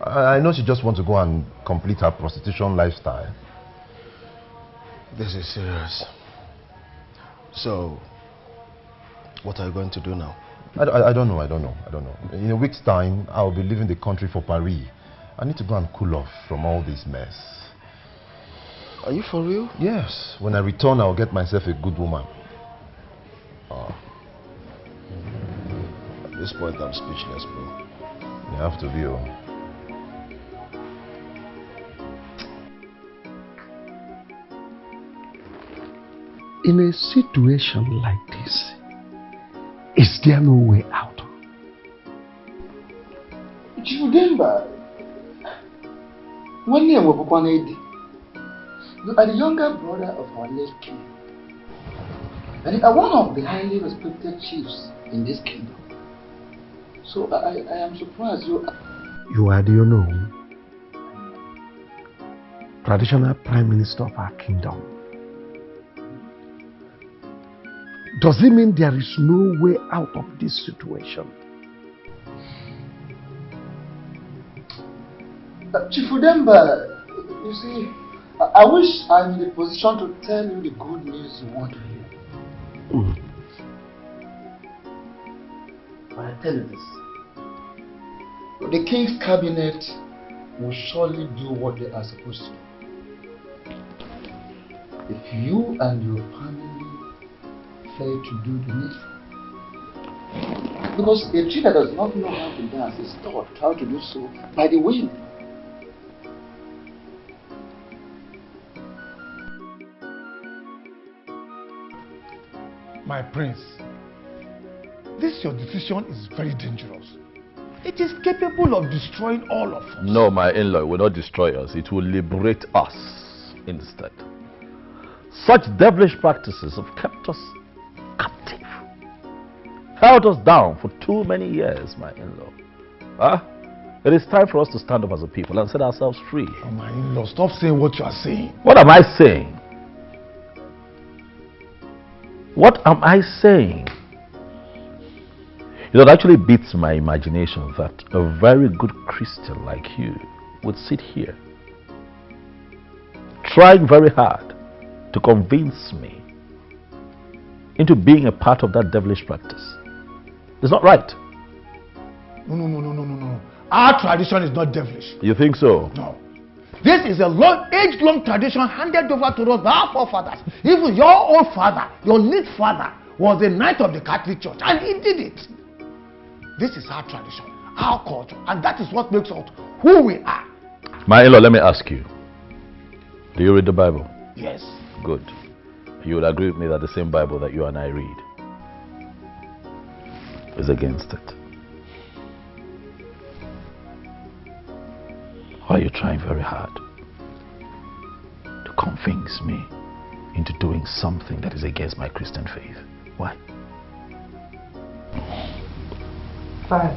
I know she just wants to go and complete her prostitution lifestyle. This is serious. So, what are you going to do now? I don't know. In a week's time, I'll be leaving the country for Paris. I need to go and cool off from all this mess. Are you for real? Yes. When I return, I'll get myself a good woman. At this point, I'm speechless, bro. You have to be. In a situation like this, is there no way out? Remember, one year you are the younger brother of our late king. And you are one of the highly respected chiefs in this kingdom. So I am surprised you are the traditional prime minister of our kingdom. Does it mean there is no way out of this situation? Chief Udemba, you see, I wish I'm in a position to tell you the good news you want to hear. But I tell you this. The king's cabinet will surely do what they are supposed to do. If you and your family fail to do the needful. Because a tree that does not know how to dance is taught how to do so by the wind. My prince, this your decision is very dangerous. It is capable of destroying all of us. No, my in-law will not destroy us. It will liberate us instead. Such devilish practices have kept us captive, held us down for too many years, my in-law. It is time for us to stand up as a people and set ourselves free. Oh, my in-law, stop saying what you are saying. What am I saying? What am I saying? It actually beats my imagination that a very good Christian like you would sit here trying very hard to convince me into being a part of that devilish practice. It's not right. No. Our tradition is not devilish. You think so? No. This is a age-long tradition handed over to us by our forefathers. Even your own father, your late father, was a knight of the Catholic Church, and he did it. This is our tradition, our culture, and that is what makes us who we are. My in-law, let me ask you. Do you read the Bible? Yes. Good. You would agree with me that the same Bible that you and I read is against it. Why are you trying very hard to convince me into doing something that is against my Christian faith? Why? Father,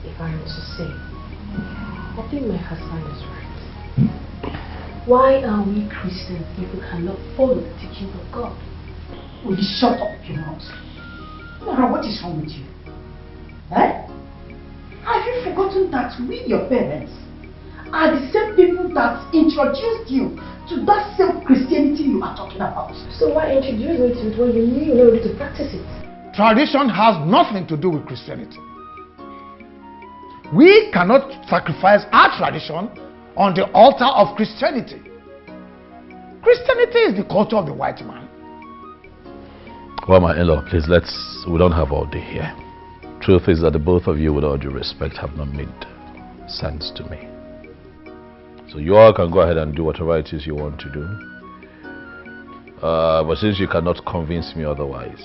if I am to say, I think my husband is right. Why are we Christians if we cannot follow the teachings of God? Will you shut up your mouth? Nora, what is wrong with you? Eh? Have you forgotten that we, your parents, are the same people that introduced you to that same Christianity you are talking about? So why introduce me to it when you knew you were ready to practice it? Tradition has nothing to do with Christianity. We cannot sacrifice our tradition on the altar of Christianity. Christianity is the culture of the white man. Well, my in-law, please, we don't have all day here. Truth is that the both of you, with all due respect, have not made sense to me. So you all can go ahead and do whatever it is you want to do. But since you cannot convince me otherwise,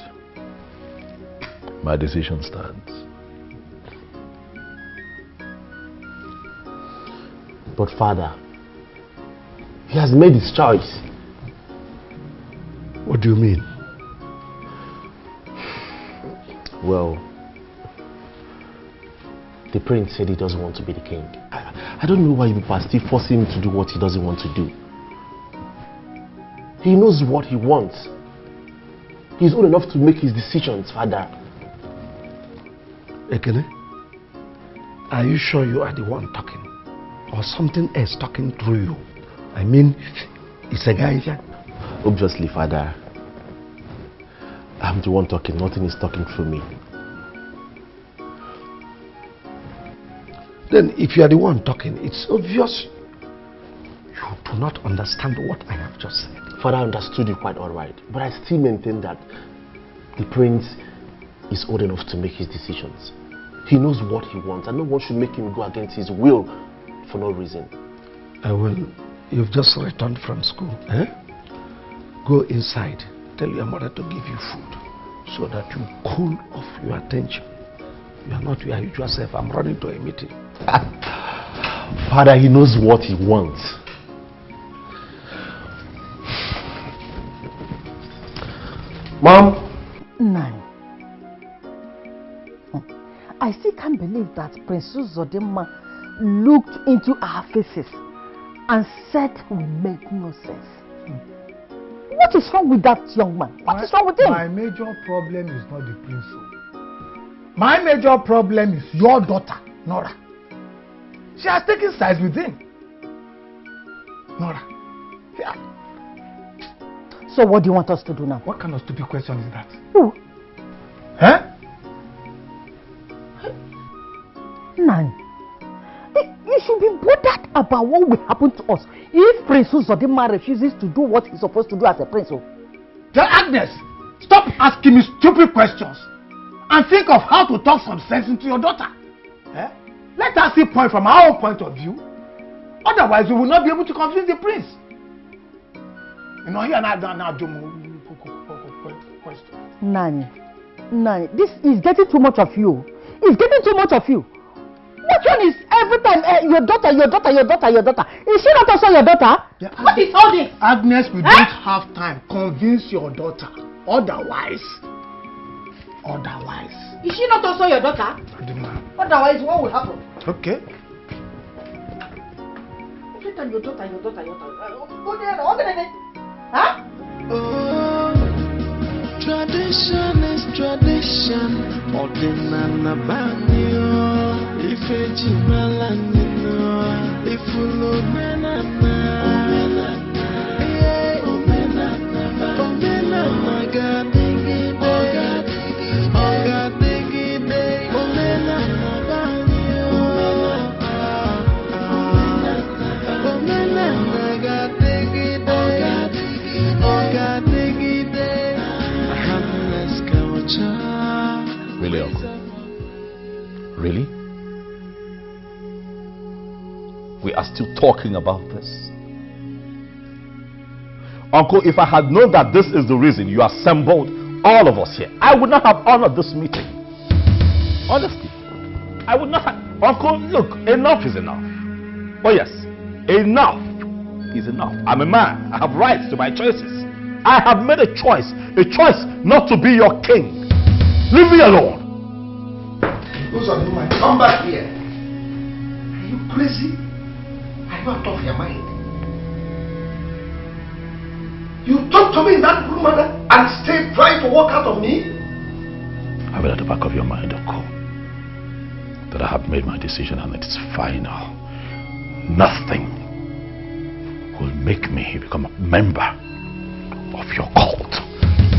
my decision stands. But Father, he has made his choice. What do you mean? Well, the prince said he doesn't want to be the king. I don't know why you people are still forcing him to do what he doesn't want to do. He knows what he wants. He's old enough to make his decisions, Father. Ekene, are you sure you are the one talking? Or something else talking through you? I mean, it's a guy here. Obviously, Father. I'm the one talking. Nothing is talking through me. Then if you are the one talking, it's obvious you do not understand what I have just said. Father, I understood you quite alright. But I still maintain that the prince is old enough to make his decisions. He knows what he wants, and no one should make him go against his will for no reason. You've just returned from school, eh? Go inside. Tell your mother to give you food so that you cool off your attention. You are not your usual self. I'm running to a meeting. Father, he knows what he wants. Mom. Nine. I still can't believe that Princess Zodima looked into our faces and said we make no sense. What is wrong with that young man? What is wrong with him? My major problem is not the prince. My major problem is your daughter, Nora. She has taken sides with him. Nora. Yeah. So what do you want us to do now? What kind of stupid question is that? Who? Huh? None. You should be bothered about what will happen to us if Prince Zodima refuses to do what he's supposed to do as a prince. Tell Agnes, stop asking me stupid questions and think of how to talk some sense into your daughter. Eh? Let us see point from our own point of view. Otherwise, we will not be able to convince the prince. You know, here now question. Nani, this is getting too much of you. It's getting too much of you. Which one is every time your daughter? Is she not also your daughter? Yeah, What is all this? Agnes, we don't have time. Convince your daughter. Otherwise. Is she not also your daughter? Otherwise, what will happen? Okay. Every time your daughter. Go there, huh? Tradition is tradition. Ordinana banyo. Ifeji malanino. Ifulo menana. Omenana gadigi de. Omenana banyo. Omenana gadigi de. Really, Uncle? Really? We are still talking about this? Uncle, if I had known that this is the reason you assembled all of us here, I would not have honored this meeting. Honestly, I would not have. Uncle, look, enough is enough. Oh yes, enough is enough. I'm a man. I have rights to my choices. I have made a choice not to be your king. Leave me alone. Come back here. Are you crazy? Are you out of your mind? You talk to me in that good manner and stay trying to walk out of me? Have it at the back of your mind, Uncle, that I have made my decision and it is final. Nothing will make me become a member of your cult.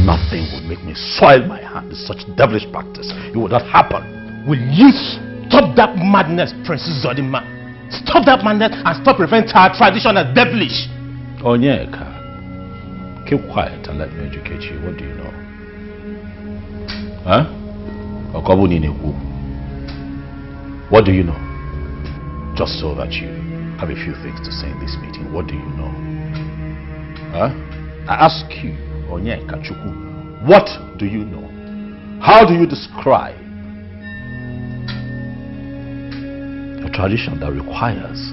Nothing will make me soil my hand in such devilish practice. It will not happen. Will you stop that madness, Princess Zodima? Stop that madness and stop referring to our tradition as devilish. Onyeka, keep quiet and let me educate you. What do you know? Huh? What do you know? Just so that you have a few things to say in this meeting. What do you know? Huh? I ask you, Onyeka Chukwu, what do you know? How do you describe a tradition that requires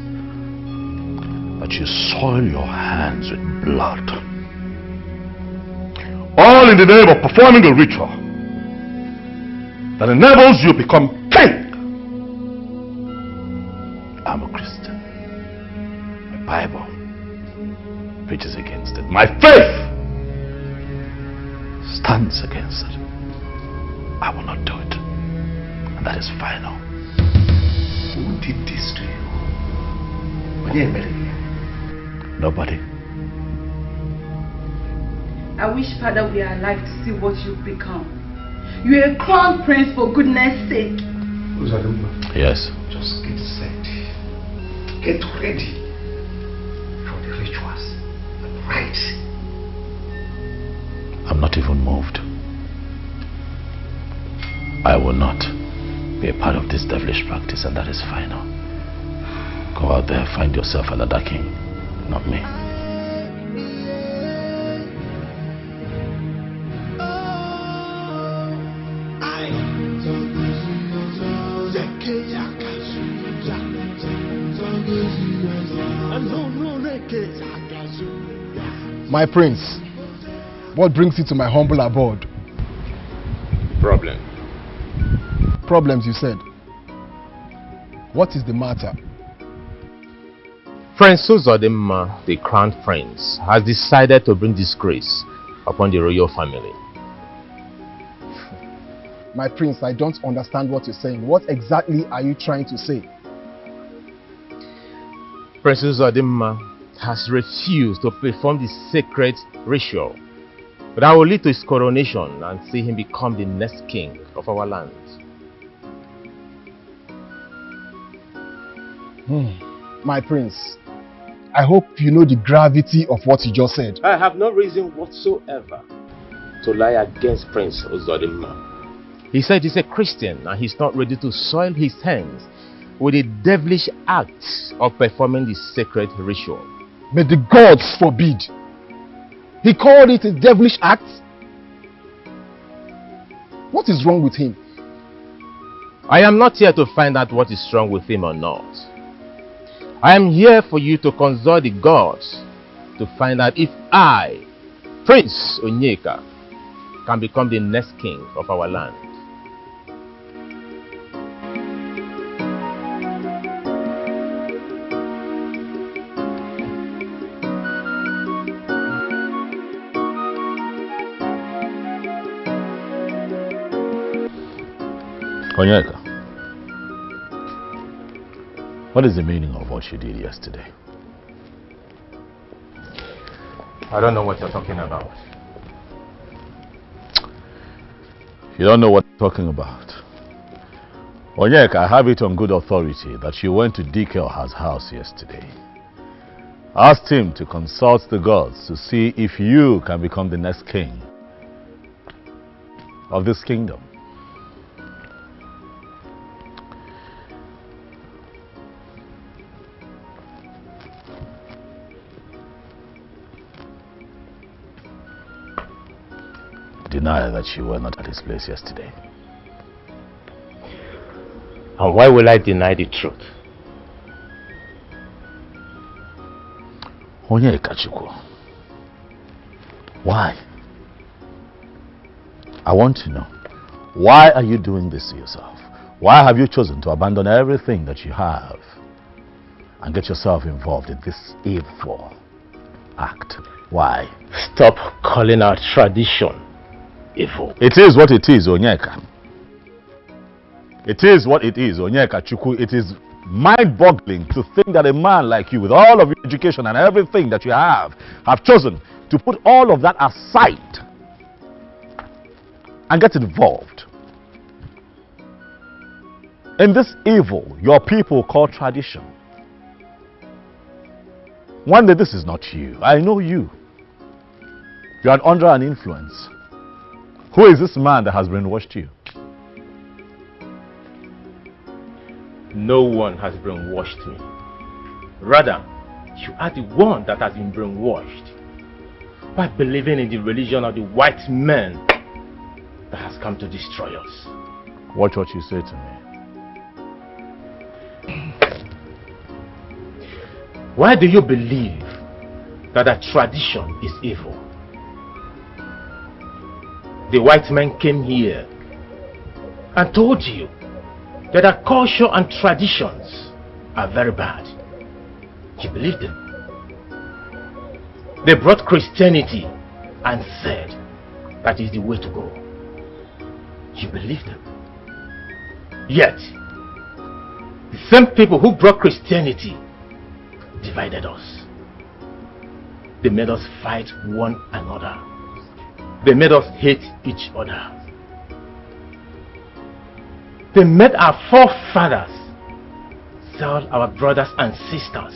that you soil your hands with blood, all in the name of performing a ritual that enables you to become king? I'm a Christian. My Bible preaches against it. My faith stands against it. I will not do it. And that is final. Who did this to you? Nobody. I wish, Father, we are alive to see what you've become. You're a crown prince, for goodness sake. Yes. Just get set. Get ready for the rituals and rites. I'm not even moved. I will not be a part of this devilish practice, and that is final. Go out there, find yourself another king, not me. My prince, what brings you to my humble abode? Problem. Problems, you said. What is the matter? Prince Uzodimma, the crown prince, has decided to bring disgrace upon the royal family. My prince, I don't understand what you're saying. What exactly are you trying to say? Prince Uzodimma has refused to perform the sacred ritual that will lead to his coronation and see him become the next king of our land. My prince, I hope you know the gravity of what you just said. I have no reason whatsoever to lie against Prince Uzodimma. He said he's a Christian and he's not ready to soil his hands with the devilish act of performing the sacred ritual. May the gods forbid. He called it a devilish act? What is wrong with him? I am not here to find out what is wrong with him or not. I am here for you to consult the gods to find out if I, Prince Onyeka, can become the next king of our land. Onyeka, what is the meaning of what you did yesterday? I don't know what you're talking about. You don't know what I'm talking about. Onyeka, I have it on good authority that you went to Dikeoha's house yesterday. Asked him to consult the gods to see if you can become the next king of this kingdom. Deny that you were not at his place yesterday. And why will I deny the truth? Onyeka Chukwu, why? I want to know. Why are you doing this to yourself? Why have you chosen to abandon everything that you have and get yourself involved in this evil act? Why? Stop calling our tradition evil. It is what it is, Onyeka. It is what it is, Onyeka Chukwu. It is mind-boggling to think that a man like you, with all of your education and everything that you have chosen to put all of that aside and get involved in this evil your people call tradition. One day, this is not you. I know you. You are under an influence. Who is this man that has brainwashed you? No one has brainwashed me. Rather, you are the one that has been brainwashed by believing in the religion of the white men that has come to destroy us. Watch what you say to me. Why do you believe that a tradition is evil? The white men came here and told you that our culture and traditions are very bad. You believed them. They brought Christianity and said that is the way to go. You believed them. Yet, the same people who brought Christianity divided us. They made us fight one another. They made us hate each other. They made our forefathers sell our brothers and sisters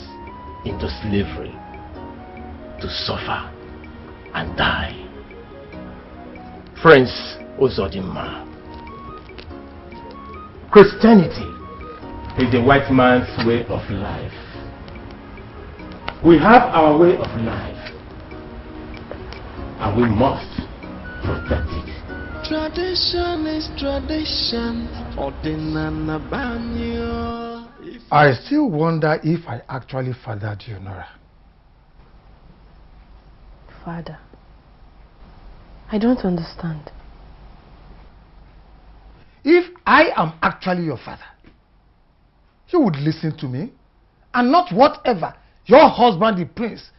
into slavery to suffer and die. Prince Uzodimma, Christianity is the white man's way of life. We have our way of life and we must protect it. Tradition is tradition. I still wonder if I actually fathered you, Nora. father. I don't understand. If I am actually your father, you would listen to me and not whatever your husband, the prince,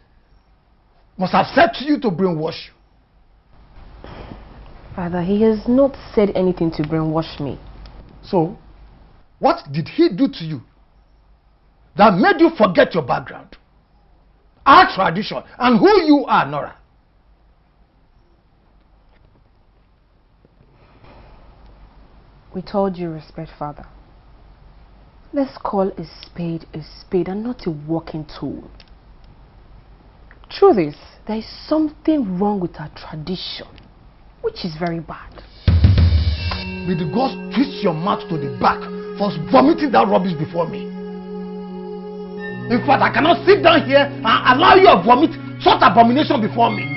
must have said to you to brainwash you. Father, he has not said anything to brainwash me. So, what did he do to you that made you forget your background, our tradition, and who you are, Nora? With all due respect, Father, let's call a spade and not a walking tool. Truth is, there is something wrong with our tradition, which is very bad. May the gods twist your mouth to the back for vomiting that rubbish before me. In fact, I cannot sit down here and allow you to vomit such abomination before me.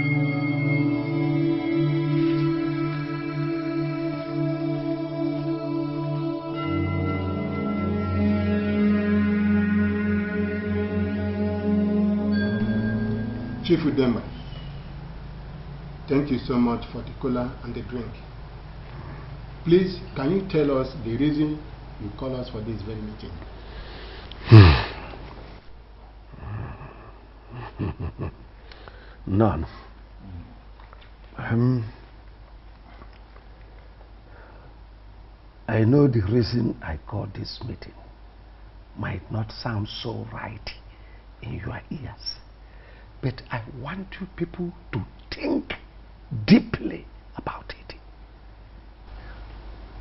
Chief Udemba, thank you so much for the cola and the drink. Please, can you tell us the reason you call us for this very meeting? None. I know the reason I called this meeting might not sound so right in your ears, but I want you people to think deeply about it.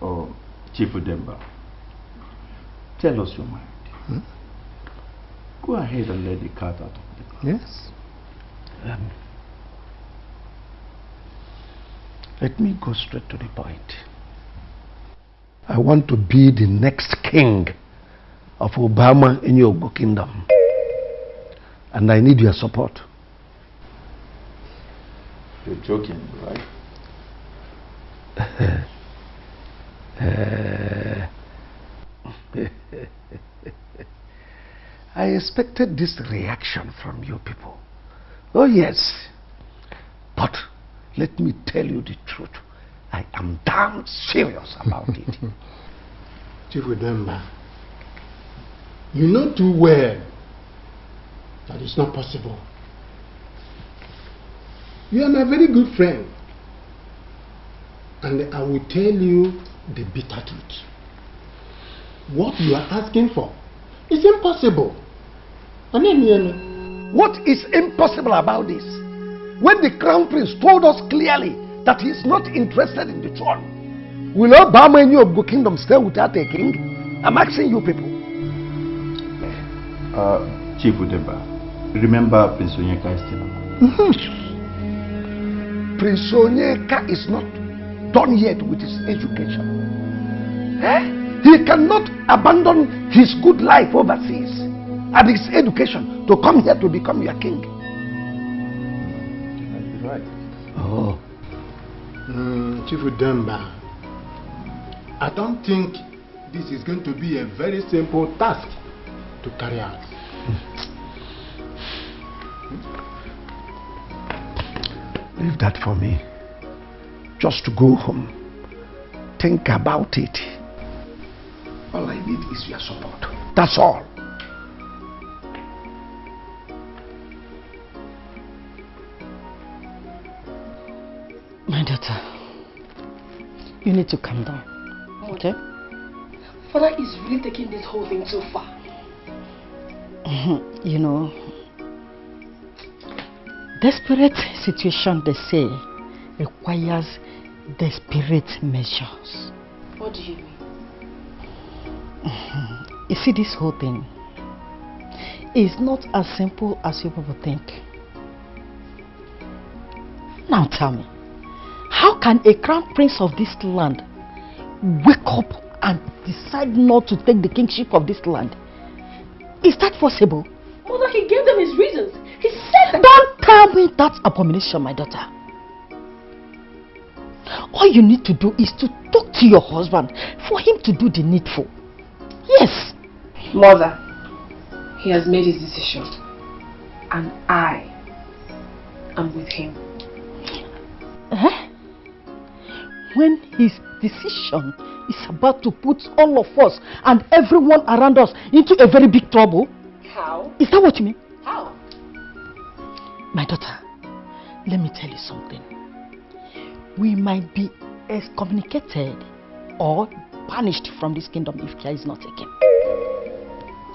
Oh, Chief Udemba, tell us your mind. Go ahead and let the cat out of the bag. Yes. Let me go straight to the point. I want to be the next king of Obama in your kingdom. And I need your support. You're joking, right? I expected this reaction from you people. Oh yes. But let me tell you the truth. I am damn serious about it. Chief Udemba, you know too well that it's not possible. You are my very good friend. And I will tell you the bitter truth. What you are asking for is impossible. What is impossible about this? When the crown prince told us clearly that he is not interested in the throne, will Obama and your kingdom stay without a king? I'm asking you people. Chief Udemba, remember Prince Onyeka is still alive. Prince Onyeka is not done yet with his education. He cannot abandon his good life overseas and his education to come here to become your king. Right. Oh. Chief Udemba, I don't think this is going to be a very simple task to carry out. Leave that for me. Just to go home, think about it. All I need is your support. That's all. My daughter, you need to calm down, okay? Father is really taking this whole thing too far. You know, desperate situation, they say, requires desperate measures. What do you mean? You see, this whole thing is not as simple as you people think. Now tell me, how can a crown prince of this land wake up and decide not to take the kingship of this land? Is that possible? Mother, he gave them his reasons. He said that. Don't tell me that's abomination, my daughter. All you need to do is to talk to your husband for him to do the needful. Yes. Mother, he has made his decision. And I I'm with him. When his decision is about to put all of us and everyone around us into a very big trouble? How? Is that what you mean? How? My daughter, let me tell you something. We might be excommunicated or banished from this kingdom if care is not taken.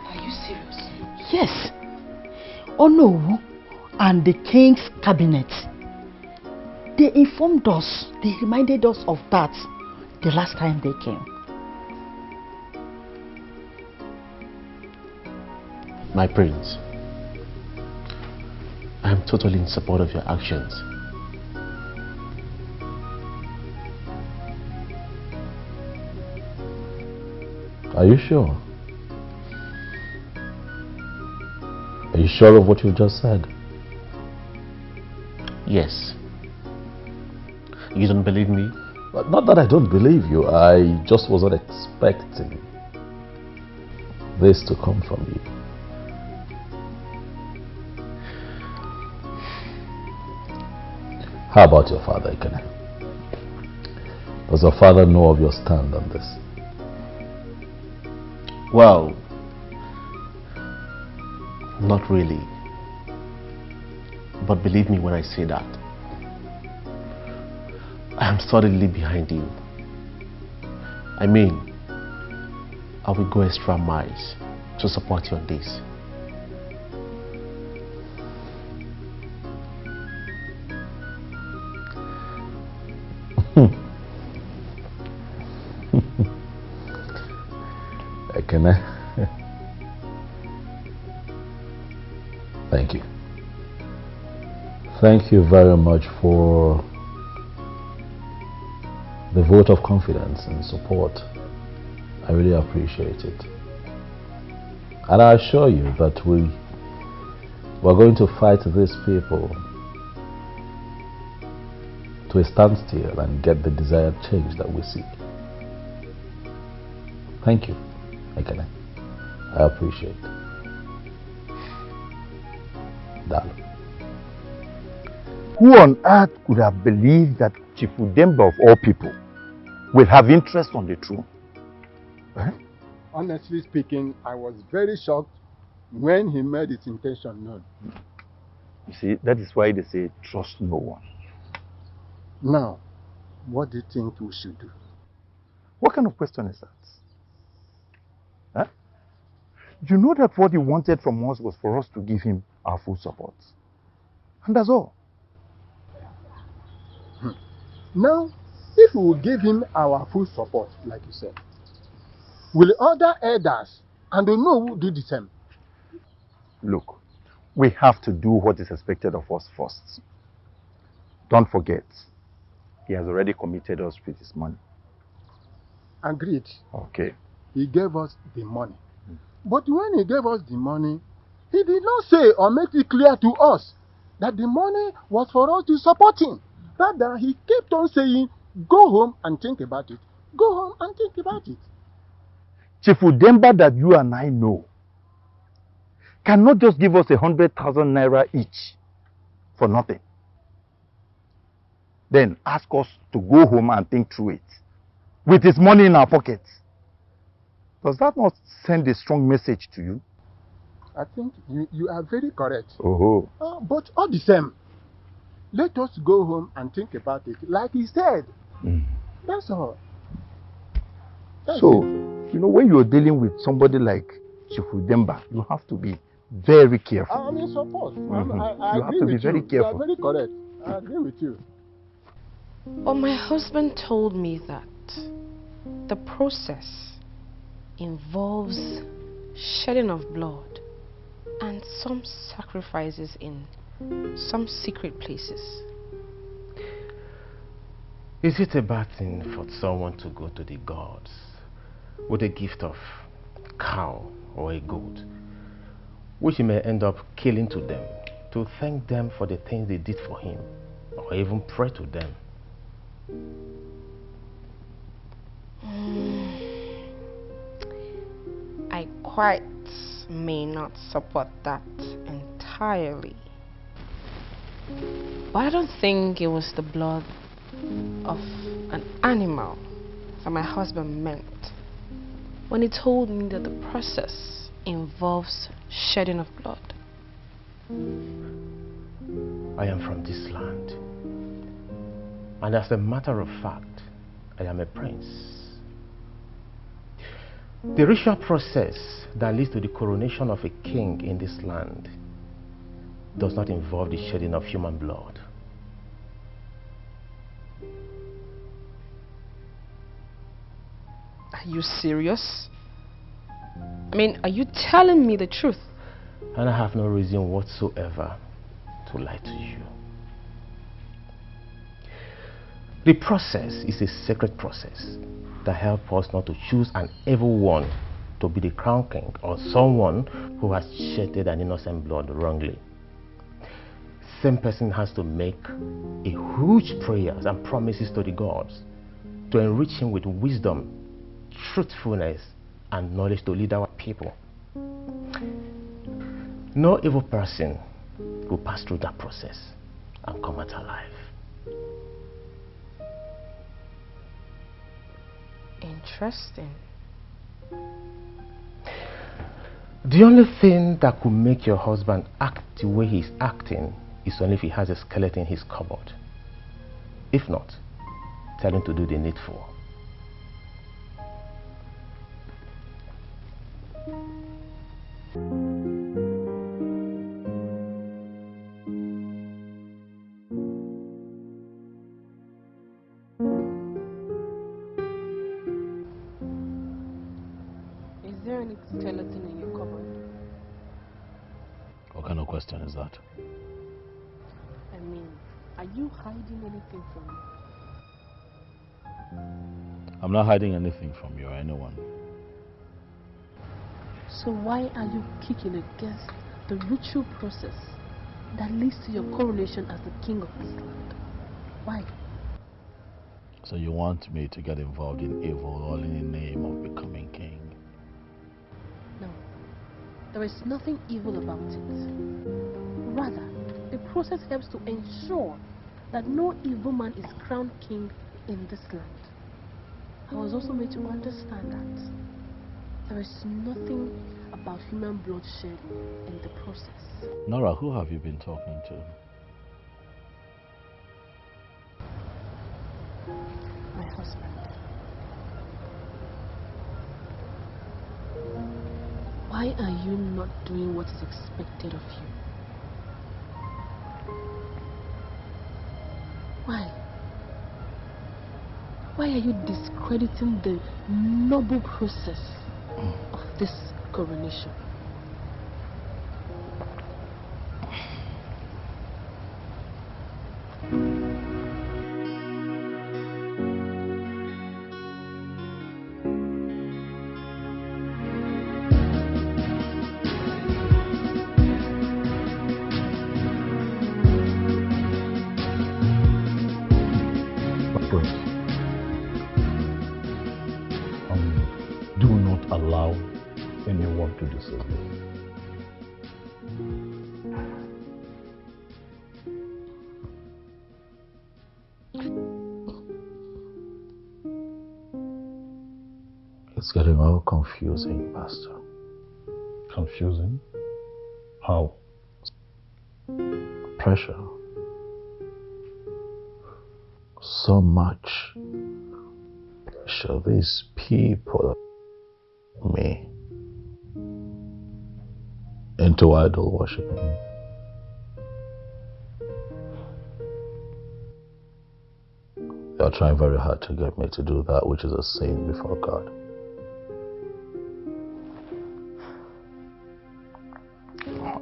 Are you serious? Yes. Onowu and the king's cabinet, they informed us, they reminded us of that the last time they came. My prince, I am totally in support of your actions. Are you sure? Are you sure of what you just said? Yes. You don't believe me? But not that I don't believe you. I just wasn't expecting this to come from you. How about your father, Ekene? Does your father know of your stand on this? Well, not really. But believe me when I say that I am solidly behind you. I mean, I will go extra miles to support you on this. Ekene, thank you. Thank you very much for the vote of confidence and support. I really appreciate it. And I assure you that we're going to fight these people to a standstill and get the desired change that we seek. Thank you, Ekene. I appreciate it. Darling. Who on earth could have believed that Chief Udemba of all people will have interest on the throne? Eh? Honestly speaking, I was very shocked when he made his intention known. You see, that is why they say trust no one. Now, what do you think we should do? What kind of question is that? Huh? You know that what he wanted from us was for us to give him our full support. And that's all. Now, if we will give him our full support, like you said, will other elders and the know do the same? Look, we have to do what is expected of us first. Don't forget, he has already committed us with his money. Agreed. Okay. He gave us the money. But when he gave us the money, he did not say or make it clear to us that the money was for us to support him. Rather, he kept on saying, go home and think about it. Go home and think about it. Chief Udemba that you and I know cannot just give us 100,000 naira each for nothing. Then ask us to go home and think through it with his money in our pockets. Does that not send a strong message to you? I think you are very correct. Oh. But all the same, let us go home and think about it, like he said. That's all. So, you know, when you're dealing with somebody like Chief Udemba, you have to be very careful. I'm in support. You have to be very careful. You are very correct. I agree with you. But my husband told me that the process involves shedding of blood and some sacrifices in some secret places. Is it a bad thing for someone to go to the gods with a gift of cow or a goat, which he may end up killing to them, to thank them for the things they did for him, or even pray to them? I quite may not support that entirely. But I don't think it was the blood of an animal that my husband meant when he told me that the process involves shedding of blood. I am from this land, and as a matter of fact, I am a prince. The ritual process that leads to the coronation of a king in this land does not involve the shedding of human blood. Are you serious? I mean, are you telling me the truth? And I have no reason whatsoever to lie to you. The process is a sacred process that helps us not to choose an evil one to be the crown king or someone who has shedded an innocent blood wrongly. Same person has to make a huge prayers and promises to the gods to enrich him with wisdom, truthfulness, and knowledge to lead our people. No evil person will pass through that process and come out alive. Interesting. The only thing that could make your husband act the way he's acting is only if he has a skeleton in his cupboard. If not, tell him to do the needful. Is there any skeleton in your cupboard? What kind of question is that? I mean, are you hiding anything from me? I'm not hiding anything from you or anyone. So why are you kicking against the ritual process that leads to your coronation as the king of this land? Why? So you want me to get involved in evil all in the name of becoming king? No. There is nothing evil about it. Rather, the process helps to ensure that no evil man is crowned king in this land. I was also made to understand that there is nothing about human bloodshed in the process. Nora, who have you been talking to? My husband. Why are you not doing what is expected of you? Why? Why are you discrediting the noble process of this coronation? Do not allow anyone to deceive you. It's getting all confusing, Pastor. Confusing? How? Pressure. So much pressure. These people, me, into idol worshiping. They are trying very hard to get me to do that which is a sin before God.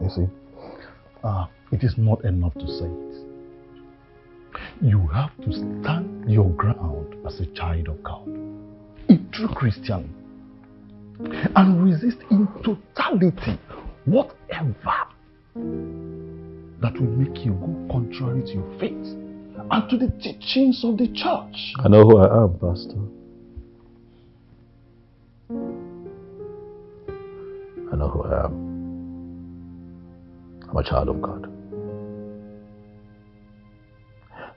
You see, it is not enough to say it. You have to stand your ground as a child of God, a true Christian, and resist in totality whatever that will make you go contrary to your faith and to the teachings of the church. I know who I am, Pastor. I know who I am. I'm a child of God.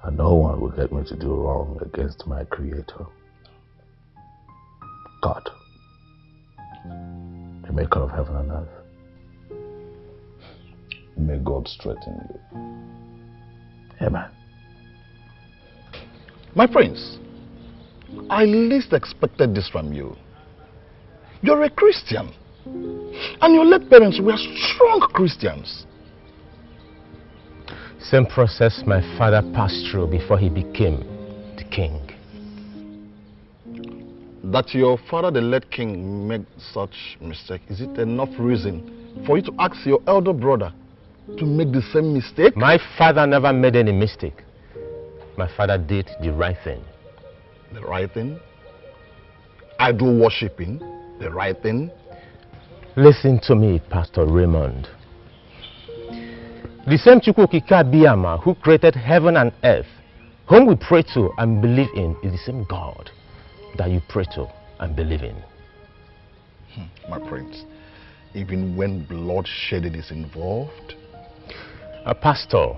And no one will get me to do wrong against my Creator, God, the maker of heaven and earth. May God strengthen you. Amen. My prince, I least expected this from you. You're a Christian. And your late parents were strong Christians. Same process my father passed through before he became the king. That your father, the late king, made such mistake, is it enough reason for you to ask your elder brother to make the same mistake? My father never made any mistake. My father did the right thing. The right thing? Idol worshipping? The right thing? Listen to me, Pastor Raymond. The same Chukwukika Biyama who created heaven and earth, whom we pray to and believe in, is the same God that you pray to and believe in. My prince, even when bloodshedding is involved? Pastor,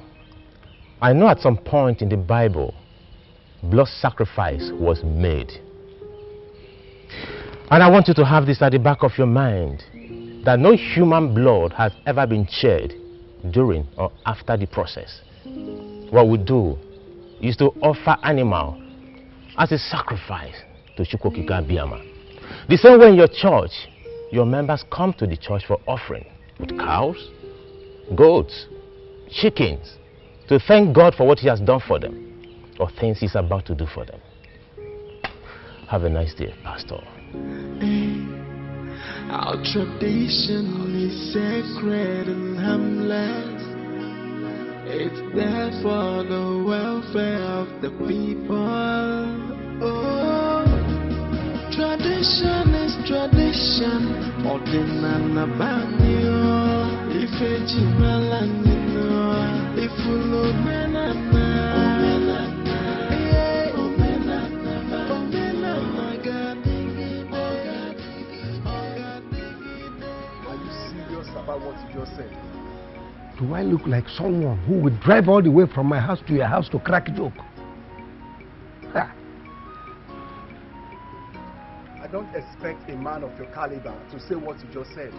I know at some point in the Bible, blood sacrifice was made. And I want you to have this at the back of your mind, that no human blood has ever been shed during or after the process. What we do is to offer animal as a sacrifice to Chukwukika Biyama. The same way in your church, your members come to the church for offering with cows, goats, chickens, to thank God for what he has done for them or things he's about to do for them. Have a nice day, Pastor. Our tradition is sacred and harmless. It's there for the welfare of the people. Oh, tradition is tradition. Ordinana banyo, ifeji malanino, ifulo menana. About what you just said. Do I look like someone who would drive all the way from my house to your house to crack a joke? Ha. I don't expect a man of your caliber to say what you just said.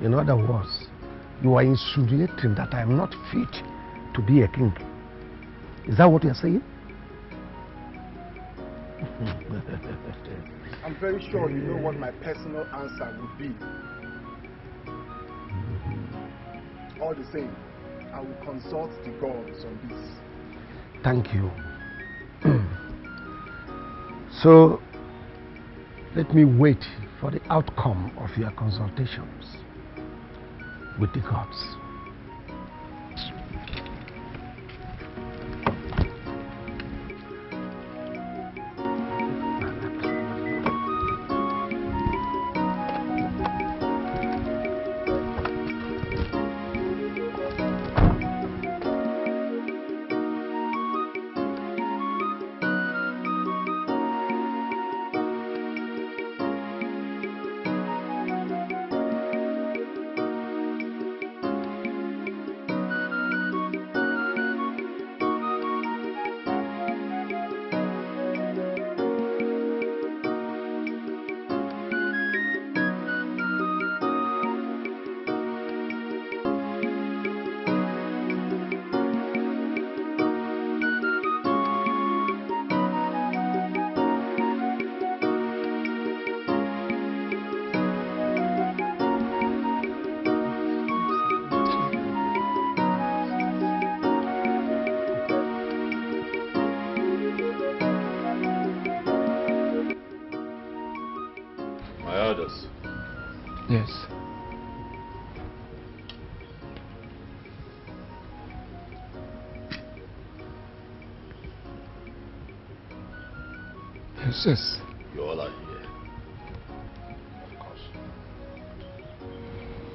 In other words, you are insinuating that I am not fit to be a king. Is that what you are saying? I'm very sure you know what my personal answer would be. All the same, I will consult the gods on this. Thank you. So, let me wait for the outcome of your consultations with the gods. Yes. Yes. You all are here. Of course.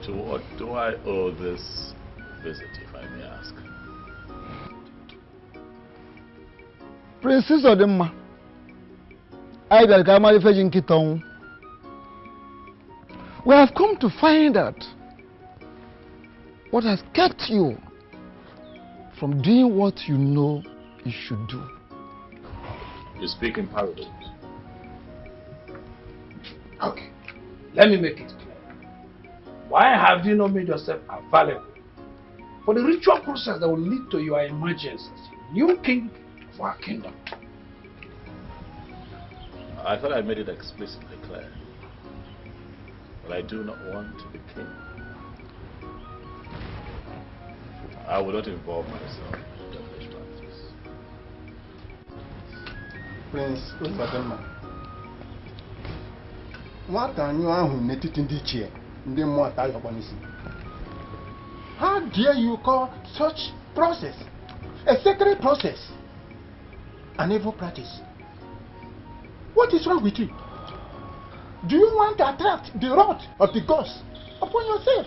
To what do I owe this visit, if I may ask? Princess Odemma, I got Kamari Fejin Kitong. We have come to find out what has kept you from doing what you know you should do. You speak in parables. Okay, let me make it clear. Why have you not made yourself available for the ritual process that will lead to your emergence as new king of our kingdom? I thought I made it explicitly clear that I do not want to be king. I will not involve myself in devilish practice. Prince Usadema, nwata anyụ ahụ n'etiti ndị ichie ndị mmụọ ata yọkwa n'isi. How dare you call such process a sacred process an evil practice? What is wrong with you? Do you want to attract the wrath of the gods upon yourself?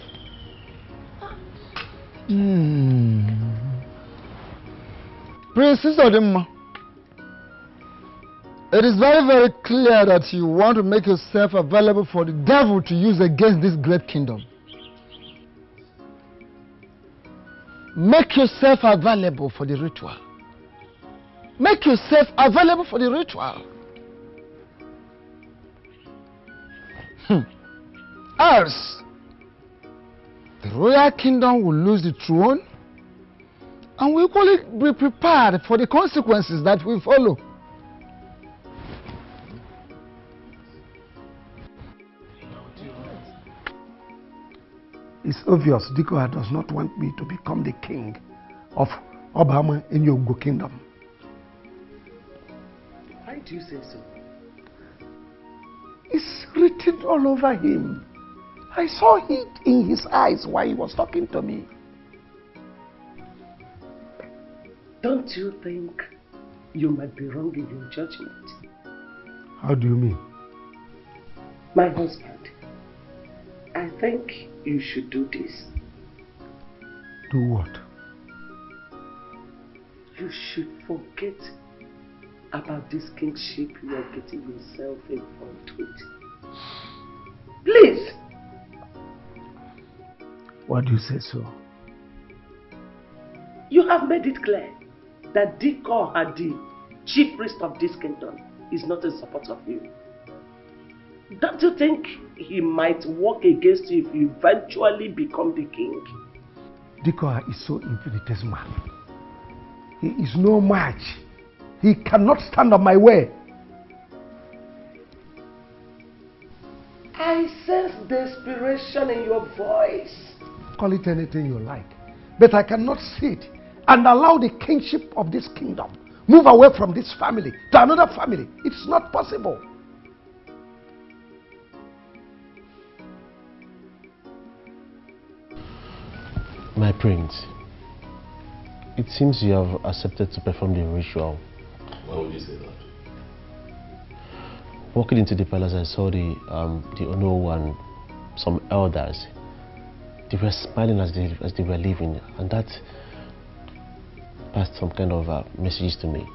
Princess Odemma, it is very, very clear that you want to make yourself available for the devil to use against this great kingdom. Make yourself available for the ritual. Make yourself available for the ritual. Else, the royal kingdom will lose the throne, and we equally be prepared for the consequences that will follow. It's obvious Dikoha does not want me to become the king of Obama in Yogo kingdom. Why do you say so? It's written all over him. I saw it in his eyes while he was talking to me. Don't you think you might be wrong in your judgment? How do you mean? My husband, I think you should do this. Do what? You should forget about this kingship you are getting yourself involved with. Please! Why do you say so? You have made it clear that Dikoha, the chief priest of this kingdom, is not in support of you. Don't you think he might work against you if you eventually become the king? Dikoha is so infinitesimal. He is no match. He cannot stand on my way. I sense desperation in your voice. Call it anything you like. But I cannot sit and allow the kingship of this kingdom move away from this family to another family. It's not possible. My prince, it seems you have accepted to perform the ritual. Why would you say that? Walking into the palace, I saw the Ono and some elders. They were smiling as they were leaving, and that passed some kind of messages to me.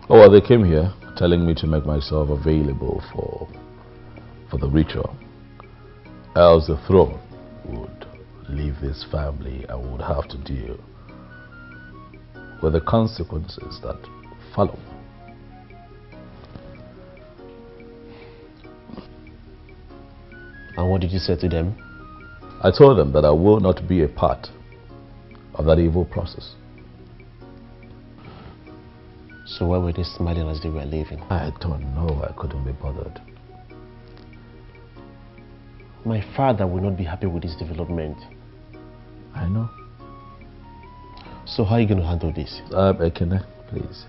Oh, well, they came here telling me to make myself available for the ritual. Else the throne would leave this family and would have to deal with the consequences that follow. And what did you say to them? I told them that I will not be a part of that evil process. So why were they smiling as they were leaving? I don't know. I couldn't be bothered. My father will not be happy with this development. I know. So how are you going to handle this? Ekene, please.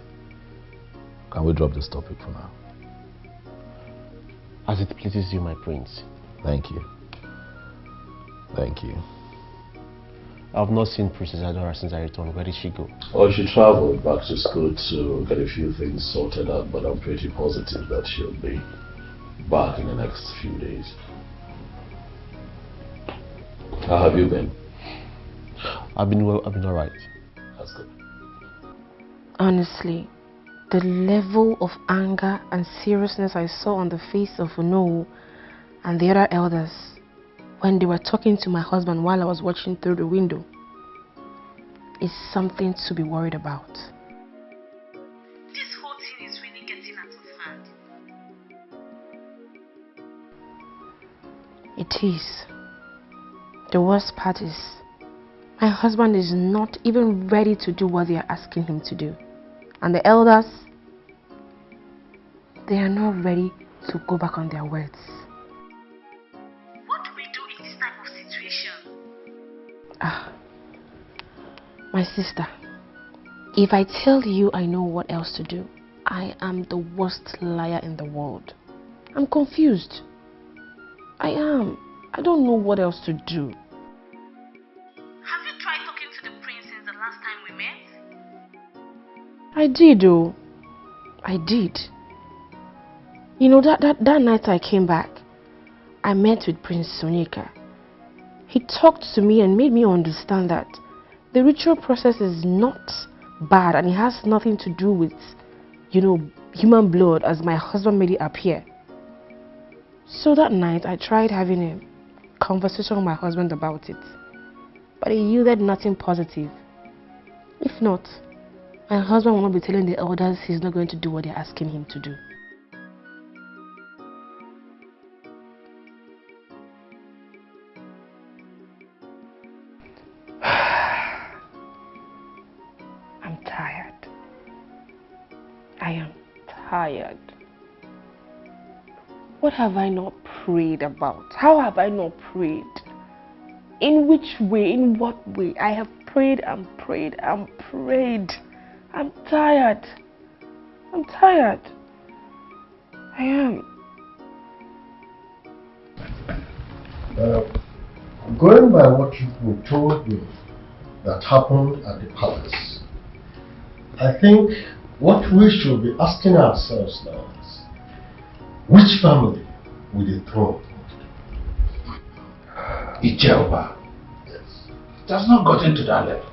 Can we drop this topic for now? As it pleases you, my prince. Thank you. Thank you. I've not seen Princess Adora since I returned. Where did she go? Oh, she traveled back to school to get a few things sorted out, but I'm pretty positive that she'll be back in the next few days. How have you been? I've been well, I've been alright. That's good. Honestly, the level of anger and seriousness I saw on the face of Ono and the other elders when they were talking to my husband while I was watching through the window, is something to be worried about. This whole thing is really getting out of hand. It is. The worst part is, my husband is not even ready to do what they are asking him to do. And the elders, they are not ready to go back on their words. What do we do in this type of situation? My sister, if I tell you I know what else to do, I am the worst liar in the world. I'm confused. I am. I don't know what else to do. Have you tried talking to the prince since the last time we met? I did, oh. I did. You know, that night I came back, I met with Prince Sonika. He talked to me and made me understand that the ritual process is not bad and it has nothing to do with, you know, human blood as my husband made it appear. So that night I tried having a conversation with my husband about it, but he yielded nothing positive. If not, my husband will not be telling the elders he's not going to do what they're asking him to do. I'm tired. I am tired. What have I not prayed about? How have I not prayed? In which way? In what way? I have prayed and prayed and prayed. I'm tired. I'm tired. I am. Going by what you told me that happened at the palace, I think what we should be asking ourselves now is, which family will the throne? Ijelba. Yes. It has not gotten to that level.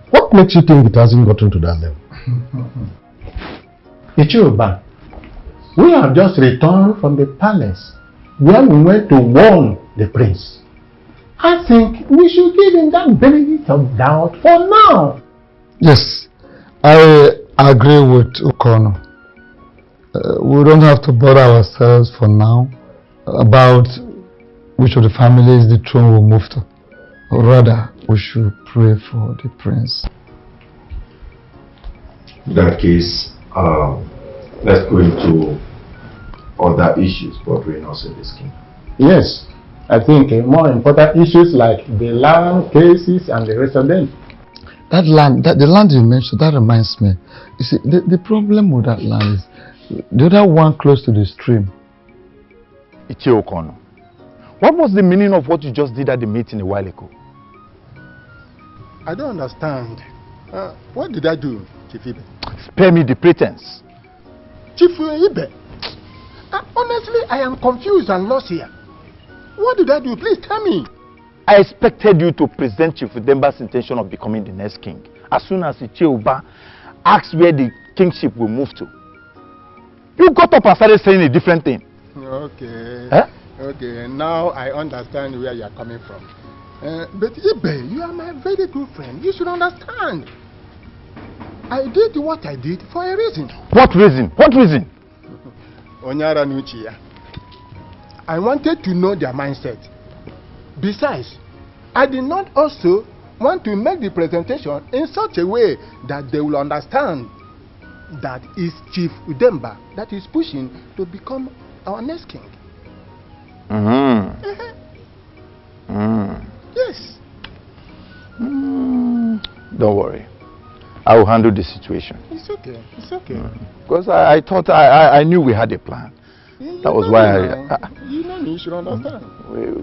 What makes you think it hasn't gotten to that level? Ichioba, we have just returned from the palace where we went to warn the prince. I think we should give him that benefit of doubt for now. Yes, I agree with Okono. We don't have to bother ourselves for now about which of the families the throne will move to. Rather, we should pray for the prince. In that case, let's go into other issues bordering us in this kingdom. Yes, I think more important issues like the land cases and the rest of them. That land, the land you mentioned, that reminds me. You see, the problem with that land is the other one close to the stream. Ichie Okono, what was the meaning of what you just did at the meeting a while ago? I don't understand. What did I do, Chief Ibe? Spare me the pretense. Chief Ibe, honestly, I am confused and lost here. What did I do? Please tell me. I expected you to present Chief Udemba's intention of becoming the next king as soon as Ichie Uba asked where the kingship will move to. You got up and started saying a different thing. Okay. Huh? Okay, now I understand where you are coming from. But Ibe, you are my very good friend. You should understand. I did what I did for a reason. What reason? What reason? Onyara Nuchia. I wanted to know their mindset. Besides, I did not also want to make the presentation in such a way that they will understand that it's Chief Udemba that is pushing to become our next king. Yes. Don't worry. I will handle the situation. It's okay. It's okay. Because I thought I knew we had a plan. That was why you know me, you should understand.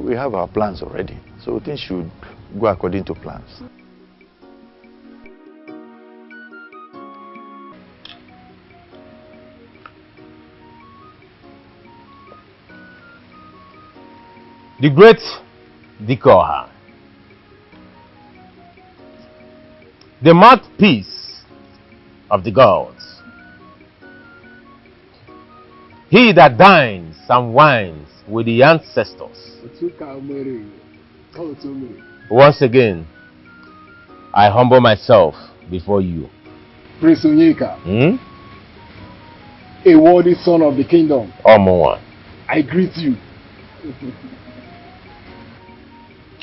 We have our plans already. So things should go according to plans. The great Dikoha, the mouthpiece of the gods, he that dines and wines with the ancestors, Once again, I humble myself before you. Prince Onyeka, a worthy son of the kingdom, Omowa. I greet you.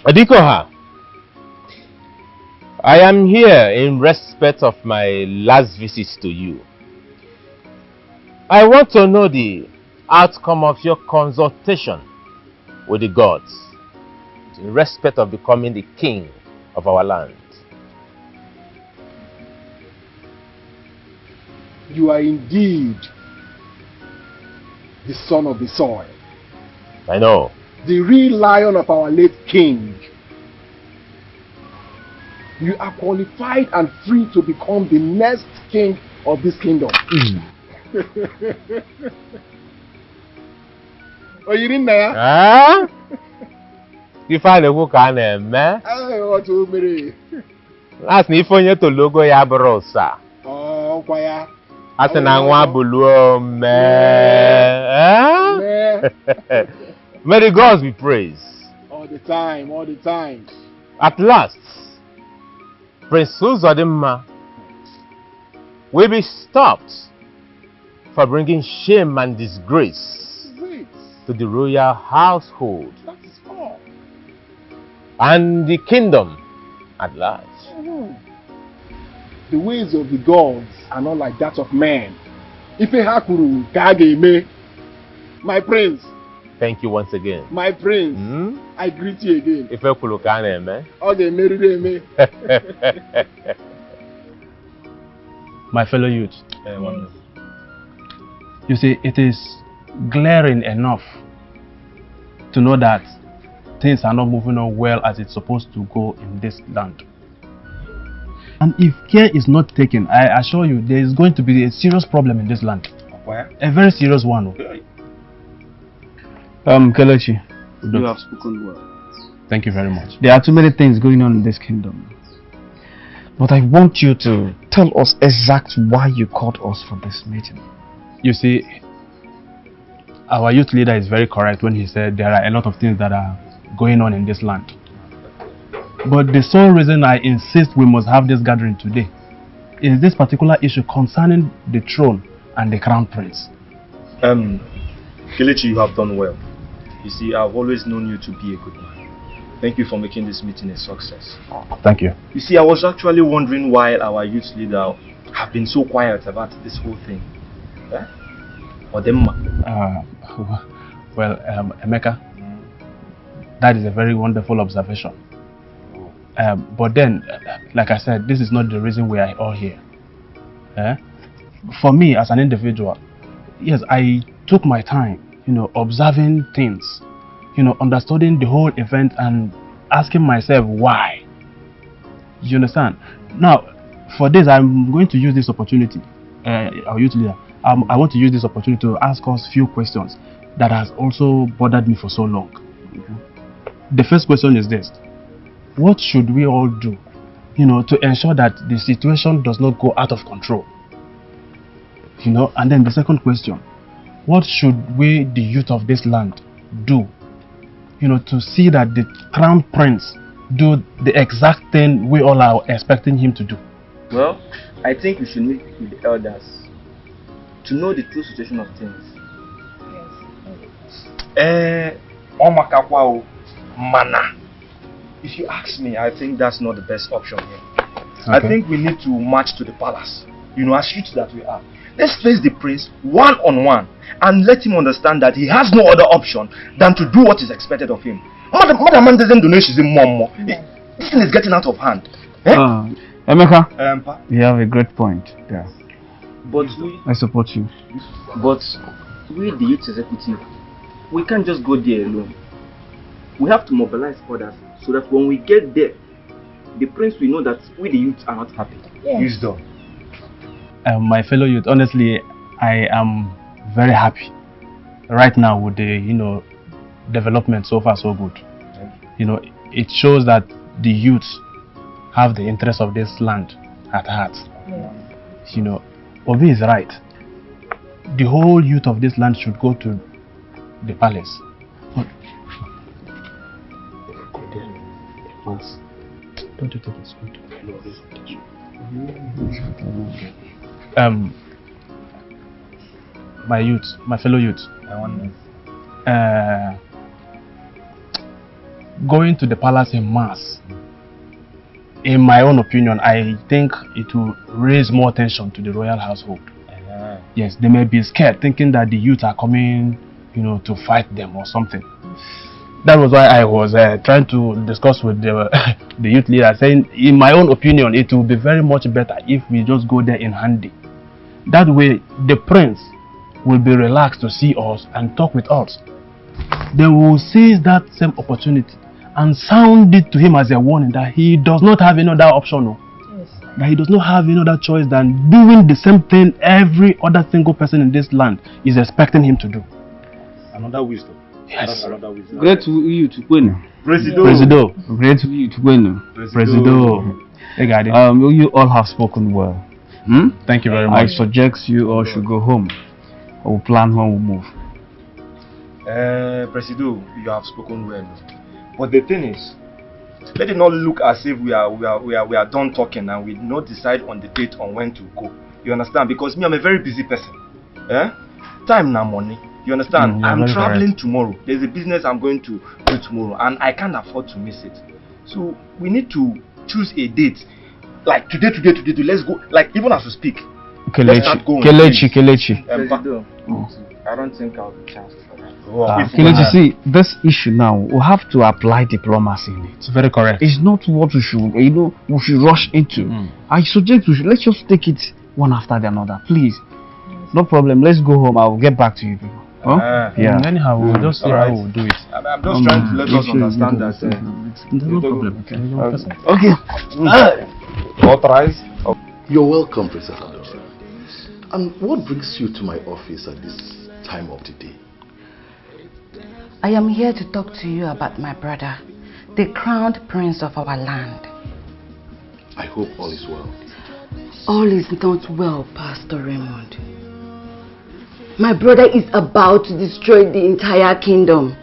Adikoha, I am here in respect of my last visit to you. I want to know the outcome of your consultation with the gods in respect of becoming the king of our land. You are indeed the son of the soil. I know. The real lion of our late king. You are qualified and free to become the next king of this kingdom. Oh, you didn't know? Huh? You find a book on him, man? I want to marry. That's me for you to logo ya brosa. Oh, kwaya. As an angwa bulu, man. May the gods be praised. All the time, all the time. At last, Prince Uzodimma will be stopped for bringing shame and disgrace to the royal household and the kingdom at large. The ways of the gods are not like that of men. Ife hakuru kage me, my prince. Thank you once again. My prince, I greet you again. Ife kulu kane me. Okay, me. My fellow youth, you see, it is glaring enough to know that things are not moving on well as it's supposed to go in this land. And if care is not taken, I assure you, there is going to be a serious problem in this land. A very serious one. Kelechi, you have spoken well. Thank you very much. There are too many things going on in this kingdom. But I want you to tell us exactly why you called us for this meeting. You see, our youth leader is very correct when he said there are a lot of things that are going on in this land. But the sole reason I insist we must have this gathering today is this particular issue concerning the throne and the crown prince. Kelechi, you have done well. You see, I've always known you to be a good man. Thank you for making this meeting a success. Thank you. You see, I was actually wondering why our youth leader have been so quiet about this whole thing. Well, Emeka, that is a very wonderful observation. But then, like I said, this is not the reason we are all here. For me, as an individual, yes, I took my time, observing things, understanding the whole event and asking myself why. You understand? Now, for this, I'm going to use this opportunity, our youth leader. I want to use this opportunity to ask us a few questions that has also bothered me for so long. The first question is this: what should we all do, to ensure that the situation does not go out of control? And then the second question: what should we, the youth of this land, do, to see that the crown prince do the exact thing we all are expecting him to do? Well, I think we should meet with the elders to know the true situation of things. Mana. If you ask me, I think that's not the best option here. Okay. I think we need to march to the palace. As youths that we are. Let's face the prince one-on-one and let him understand that he has no other option than to do what is expected of him. Madam man doesn't do she's in more. This thing is getting out of hand. Emeka, you have a great point there. But I support you. But we, the youth executive, we can't just go there alone. We have to mobilize others so that when we get there, the prince will know that we, the youth, are not happy. Wisdom. My fellow youth, honestly, I am very happy right now with the development so far so good. It shows that the youth have the interest of this land at heart. Obi is right. The whole youth of this land should go to the palace. Prince. Don't you think it's good to my fellow youth. Going to the palace in mass, in my own opinion, I think it will raise more attention to the royal household. Yes, they may be scared, thinking that the youth are coming, to fight them or something. That was why I was trying to discuss with the youth leader, saying, in my own opinion, it will be very much better if we just go there in handy. That way, the prince will be relaxed to see us and talk with us. They will seize that same opportunity and sound it to him as a warning that he does not have any other option. No? Yes. That he does not have any other choice than doing the same thing every other single person in this land is expecting him to do. Another wisdom. Yes. Another wisdom. Great you to win. Presido. Great you to win. Presido. You all have spoken well. Thank you very much. I suggest you all should go home. I will plan when we move. Presido, you have spoken well. But the thing is, let it not look as if we are done talking and we not decide on the date on when to go. You understand? Because me, I'm a very busy person. Time now money. You understand? I'm traveling tomorrow. There's a business I'm going to do tomorrow and I can't afford to miss it. So we need to choose a date. Like today, let's go. Like even as we speak. Kelechi. I don't think I'll be chanced for that. Kelechi, see, this issue now, we have to apply diplomacy in it. It's very correct. It's not what we should, we should rush into. I suggest let's just take it one after the another, please. No problem. Let's go home. I will get back to you people. Yeah. Anyhow, we'll just see how we'll do it. I'm just trying to let us understand that. No problem. Okay. Authorize. You're welcome, Princess Adora. And what brings you to my office at this time of the day? I am here to talk to you about my brother, the crowned prince of our land. I hope all is well. All is not well, Pastor Raymond. My brother is about to destroy the entire kingdom.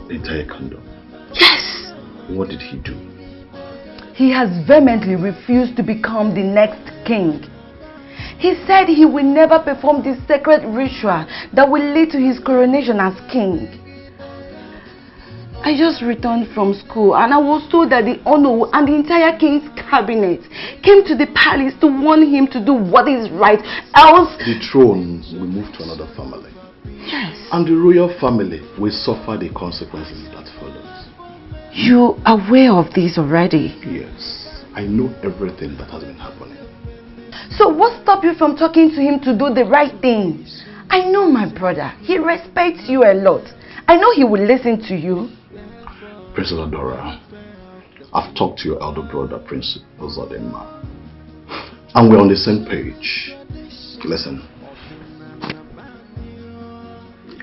The entire kingdom? Yes! What did he do? He has vehemently refused to become the next king. He said he will never perform the sacred ritual that will lead to his coronation as king. I just returned from school and I was told that the Ono and the entire king's cabinet came to the palace to warn him to do what is right, else... The throne will move to another family. Yes. And the royal family will suffer the consequences that follows. You are aware of this already? Yes. I know everything that has been happening. So what stopped you from talking to him to do the right thing? I know my brother. He respects you a lot. I know he will listen to you. Princess Adora, I've talked to your elder brother, Prince Ozodema, and we're on the same page. Listen,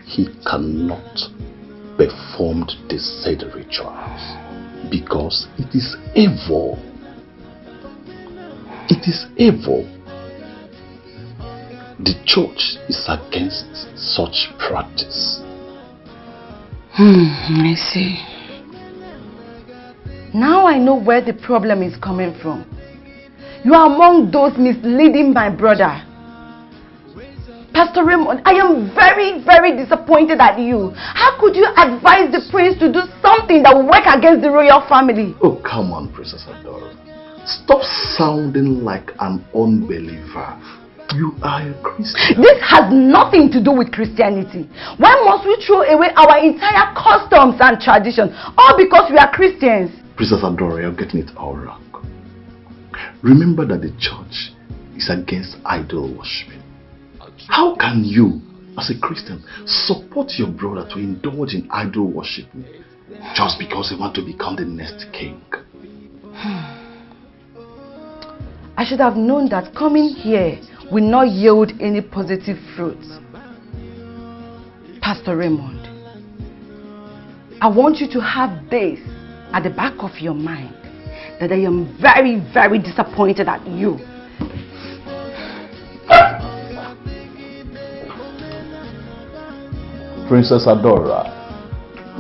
he cannot perform the said rituals because it is evil. It is evil. The church is against such practice. I see. Now I know where the problem is coming from. You are among those misleading my brother. Pastor Raymond, I am very, very disappointed at you. How could you advise the prince to do something that will work against the royal family? Oh, come on, Princess Adora. Stop sounding like an unbeliever. You are a Christian. This has nothing to do with Christianity. Why must we throw away our entire customs and tradition, all because we are Christians? Princess Adora, you're getting it all wrong. Remember that the church is against idol worshiping. How can you, as a Christian, support your brother to indulge in idol worship just because he wants to become the next king? I should have known that coming here will not yield any positive fruits. Pastor Raymond, I want you to have this at the back of your mind, that I am very, very disappointed at you. Princess Adora,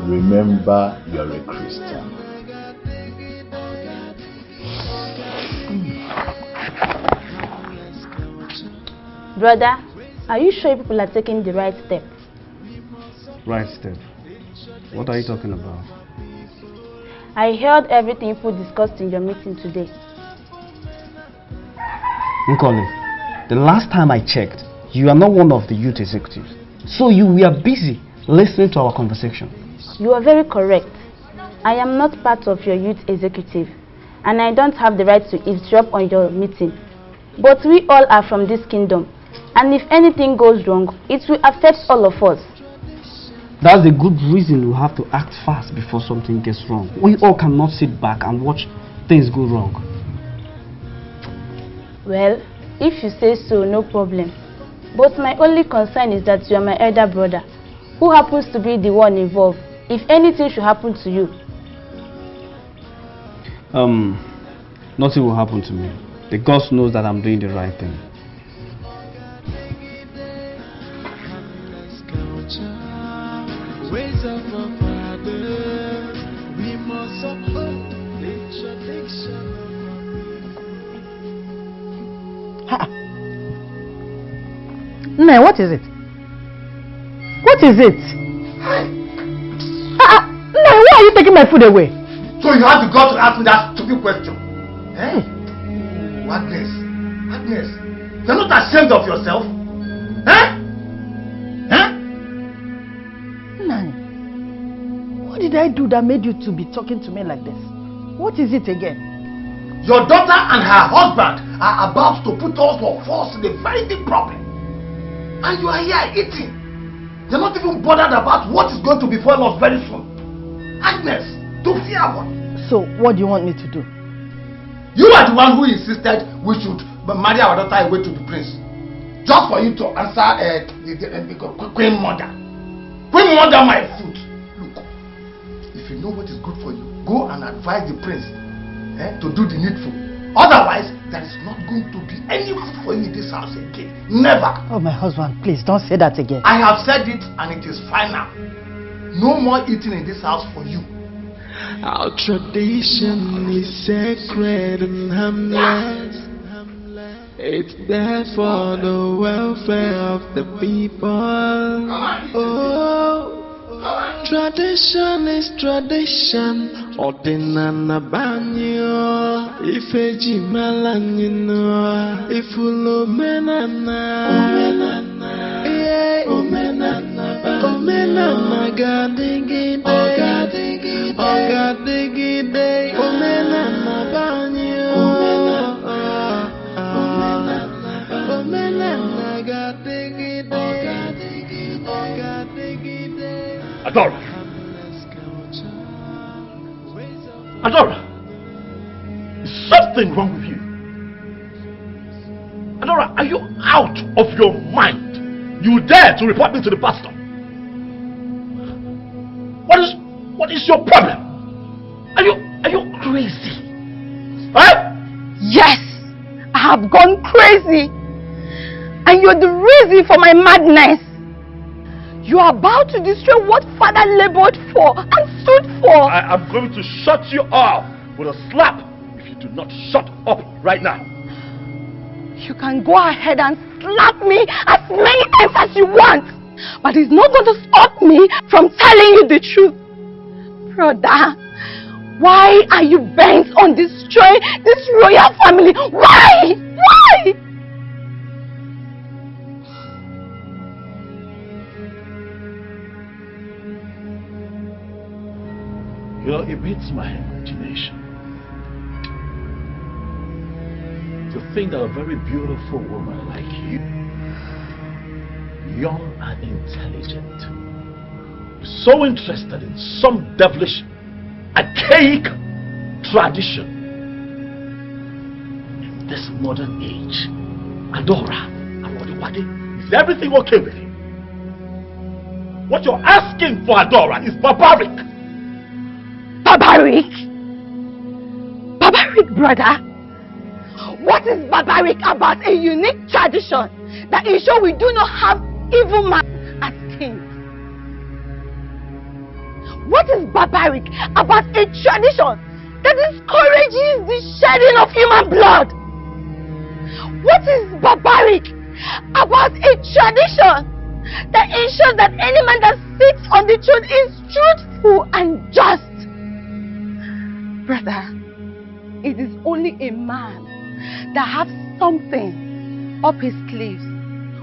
remember you're a Christian. Brother, are you sure people are taking the right step? Right step? What are you talking about? I heard everything you discussed in your meeting today. Nkoli, the last time I checked, you are not one of the youth executives. So you were busy listening to our conversation. You are very correct. I am not part of your youth executive, and I don't have the right to eavesdrop on your meeting. But we all are from this kingdom, and if anything goes wrong, it will affect all of us. That's a good reason we have to act fast before something gets wrong. We all cannot sit back and watch things go wrong. Well, if you say so, no problem. But my only concern is that you are my elder brother, who happens to be the one involved. If anything should happen to you. Nothing will happen to me. The God knows that I'm doing the right thing. Ways of our Father, we must uphold the tradition of our Nah, what is it? What is it? Nah, why are you taking my food away? So you have to go to ask me that stupid question. Eh? Agnes, Agnes, you're not ashamed of yourself? Eh? What did I do that made you to be talking to me like this? What is it again? Your daughter and her husband are about to put us for force in a very big problem. And you are here eating. You're not even bothered about what is going to befall us very soon. Agnes, to fear what? So, what do you want me to do? You are the one who insisted we should marry our daughter away to the prince. Just for you to answer the Queen Mother. Queen Mother, my food. If you know what is good for you, go and advise the prince to do the needful. Otherwise, there is not going to be any food for you in this house again. Never. Oh, my husband, please don't say that again. I have said it and it is final. No more eating in this house for you. Our tradition is sacred and harmless. It's there for the welfare of the people. Oh. Tradition is tradition. Ordinana banyo. Ifeji malanino. Ifulo menana. Omenana. Yeah. Omenana. Omenana. Gadigide. Ogadigide. Ogadigide. Omenana banyo. Omenana. Omenana. Gadigide. Ogadigide. Ogadigide. Adora! Adora! Is something wrong with you? Adora, are you out of your mind? You dare to report me to the pastor? What is your problem? Are you crazy? Huh? Yes! I have gone crazy! And you're the reason for my madness! You are about to destroy what Father labored for and stood for. I am going to shut you off with a slap if you do not shut up right now. You can go ahead and slap me as many times as you want, but it's not going to stop me from telling you the truth. Brother, why are you bent on destroying this royal family? Why? Why? It beats my imagination to think that a very beautiful woman like you, young and intelligent, is so interested in some devilish, archaic tradition in this modern age. Adora, is everything okay with you? What you're asking for, Adora, is barbaric. Barbaric? Barbaric, brother? What is barbaric about a unique tradition that ensures we do not have evil man as king? What is barbaric about a tradition that discourages the shedding of human blood? What is barbaric about a tradition that ensures that any man that sits on the throne is truthful and just? Brother, it is only a man that has something up his sleeves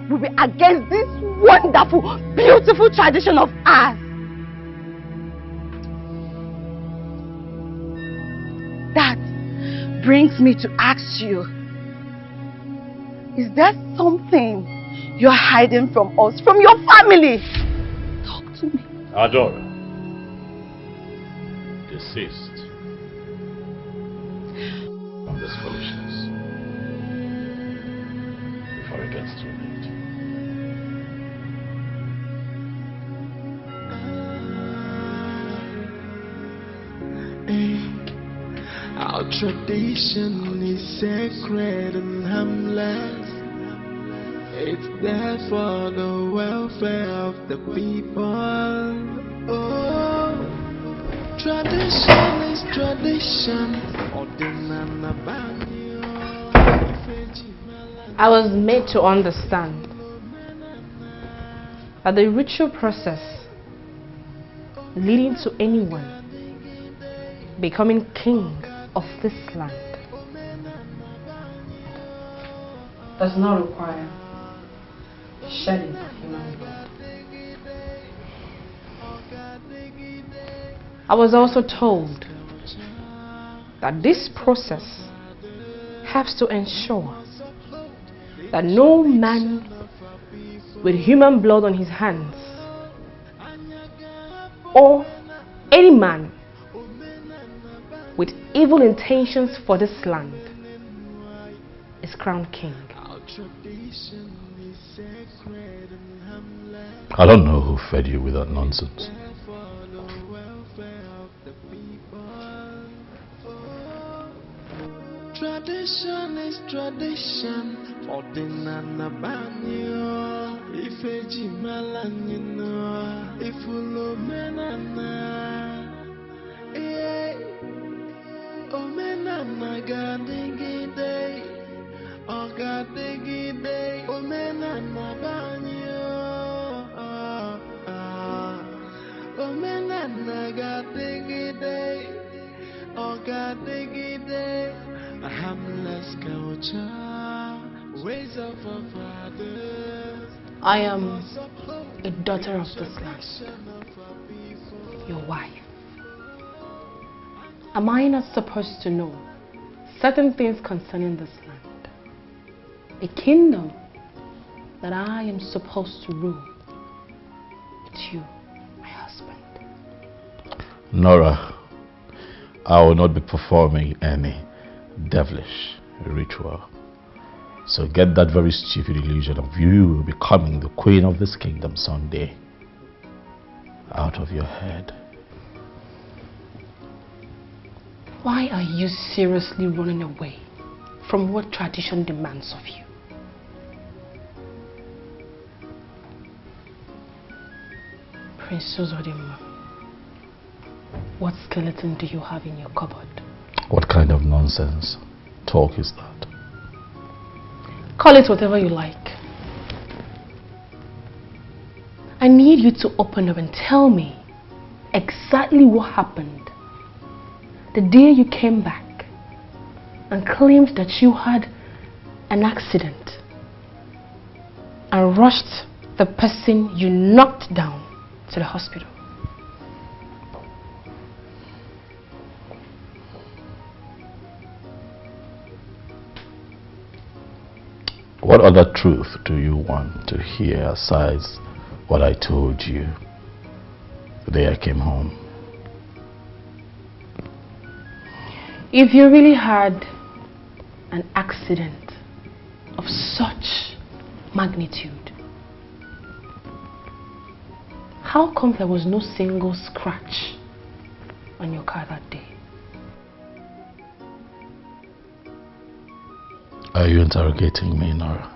will be against this wonderful, beautiful tradition of ours. That brings me to ask you, is there something you're hiding from us, from your family? Talk to me. Adora, desist from this foolishness before it gets too late. Our tradition is sacred and harmless. It's there for the welfare of the people. Oh, tradition is tradition. I was made to understand that the ritual process leading to anyone becoming king of this land does not require shedding of human blood. I was also told that this process has to ensure that no man with human blood on his hands or any man with evil intentions for this land is crowned king. I don't know who fed you with that nonsense. Tradition is tradition. Ordinana banyo. Ifeji malanyino. Ifulo menana. Omenana gadigide. Ogadigide. Omenana banyo. Omenana gadigide. Ogadigide. A harmless culture, ways of our fathers. I am a daughter of this land, your wife. Am I not supposed to know certain things concerning this land? A kingdom that I am supposed to rule with you, my husband. Nora, I will not be performing any devilish ritual. So get that very stupid illusion of you becoming the queen of this kingdom someday out of your head. Why are you seriously running away from what tradition demands of you? Prince Uzodimma, what skeleton do you have in your cupboard? What kind of nonsense talk is that? Call it whatever you like. I need you to open up and tell me exactly what happened the day you came back and claimed that you had an accident and rushed the person you knocked down to the hospital. What other truth do you want to hear aside what I told you the day I came home? If you really had an accident of such magnitude, how come there was no single scratch on your car that day? Are you interrogating me, Nora?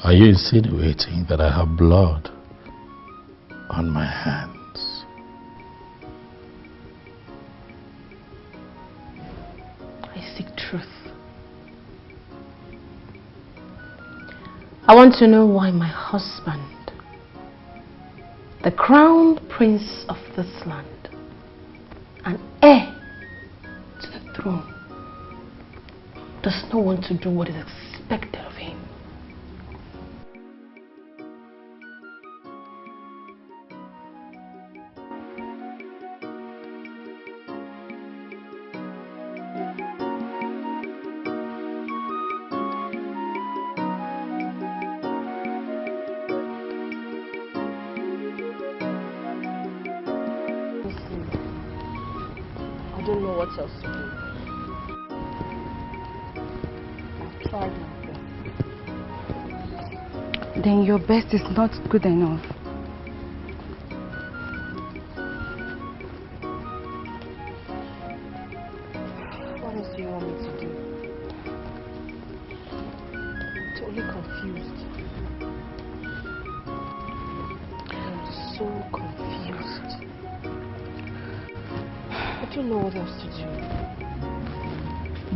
Are you insinuating that I have blood on my hands? I seek truth. I want to know why my husband, the crowned prince of this land, and heir to the throne, does not want to do what is expected of him. I don't know what else to do. I've tried my best. Then your best is not good enough. What else do you want me to do? I'm totally confused. I'm so confused. I don't know what else to do.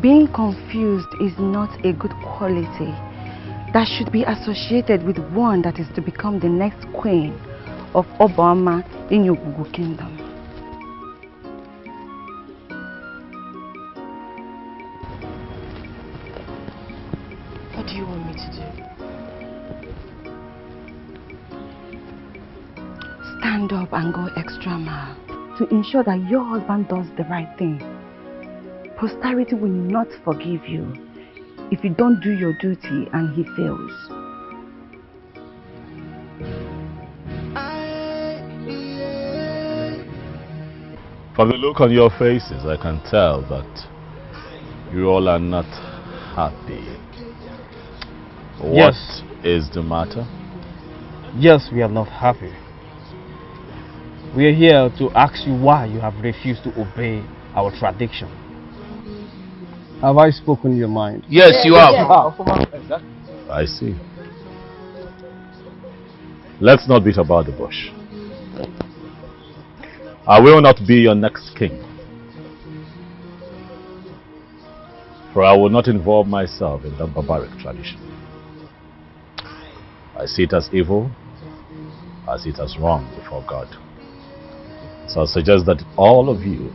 Being confused is not a good quality that should be associated with one that is to become the next queen of Obama in Yogugu Kingdom. What do you want me to do? Stand up and go extra mile to ensure that your husband does the right thing. Posterity will not forgive you if you don't do your duty and he fails. From the look on your faces, I can tell that you all are not happy. What is the matter? Yes, we are not happy. We are here to ask you why you have refused to obey our tradition. Have I spoken your mind? Yes, you have. I see. Let's not beat about the bush. I will not be your next king. For I will not involve myself in that barbaric tradition. I see it as evil. I see it as wrong before God. So I suggest that all of you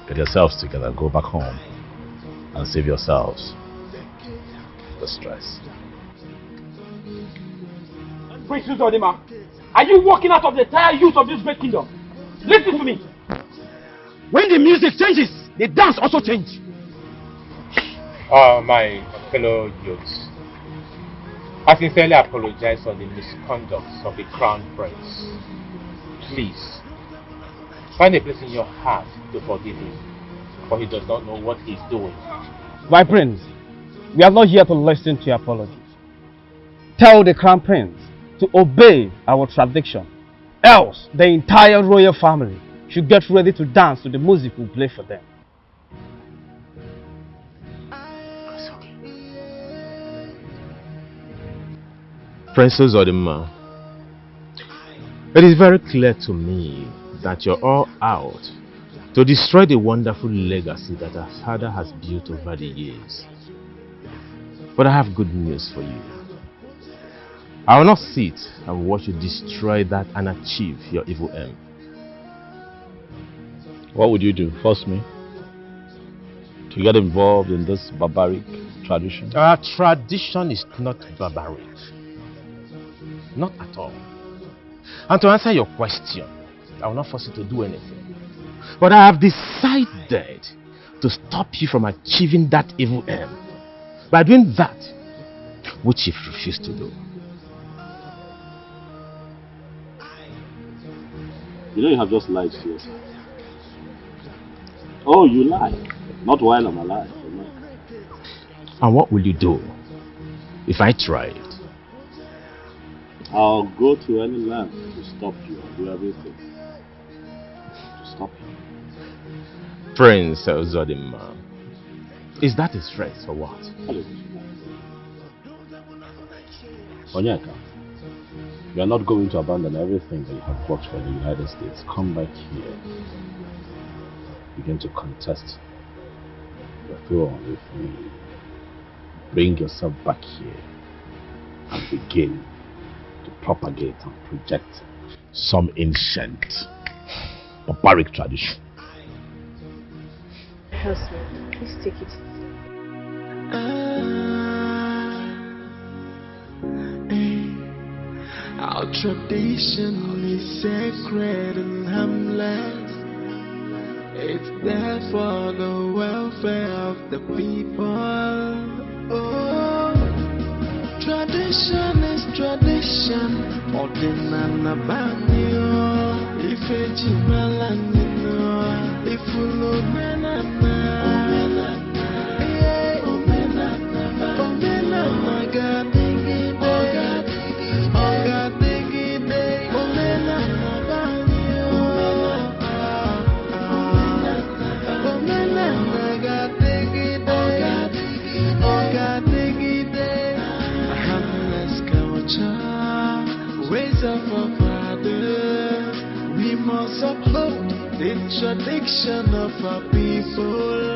get yourselves together, go back home and save yourselves the stress. Prince Uzodima, are you walking out of the entire youth of this great kingdom? Listen to me. When the music changes, the dance also changes. My fellow youths, I sincerely apologize for the misconduct of the crown prince. Please, find a place in your heart to forgive him, for he does not know what he's doing. My prince, we are not here to listen to your apologies. Tell the crown prince to obey our tradition, else the entire royal family should get ready to dance to the music we play for them. Princess Odima, it is very clear to me that you're all out to destroy the wonderful legacy that our father has built over the years. But I have good news for you. I will not sit and watch you destroy that and achieve your evil aim. What would you do? Force me to get involved in this barbaric tradition? Our tradition is not barbaric. Not at all. And to answer your question, I will not force you to do anything. But I have decided to stop you from achieving that evil aim by doing that which you've refused to do. You know you have just lied to yourself. Oh, you lie. Not while I'm alive. And what will you do if I try it? I'll go to any length to stop you and do everything to stop you. Prince Zodima, is that his threat or what? Onyeka, you are not going to abandon everything that you have worked for in the United States. Come back here. Begin to contest the throne with me. Bring yourself back here and begin to propagate and project some ancient barbaric tradition. Husband, please take it. Our tradition is sacred and harmless. It's there for the welfare of the people. Oh, tradition is tradition. Ordinana banyo, ifeji malanino, ifulo menana, yeah, omenana gadigi de, omenana banyo, omenana gadigi de, harmless culture, ways of our fathers. We must uphold the tradition of our people.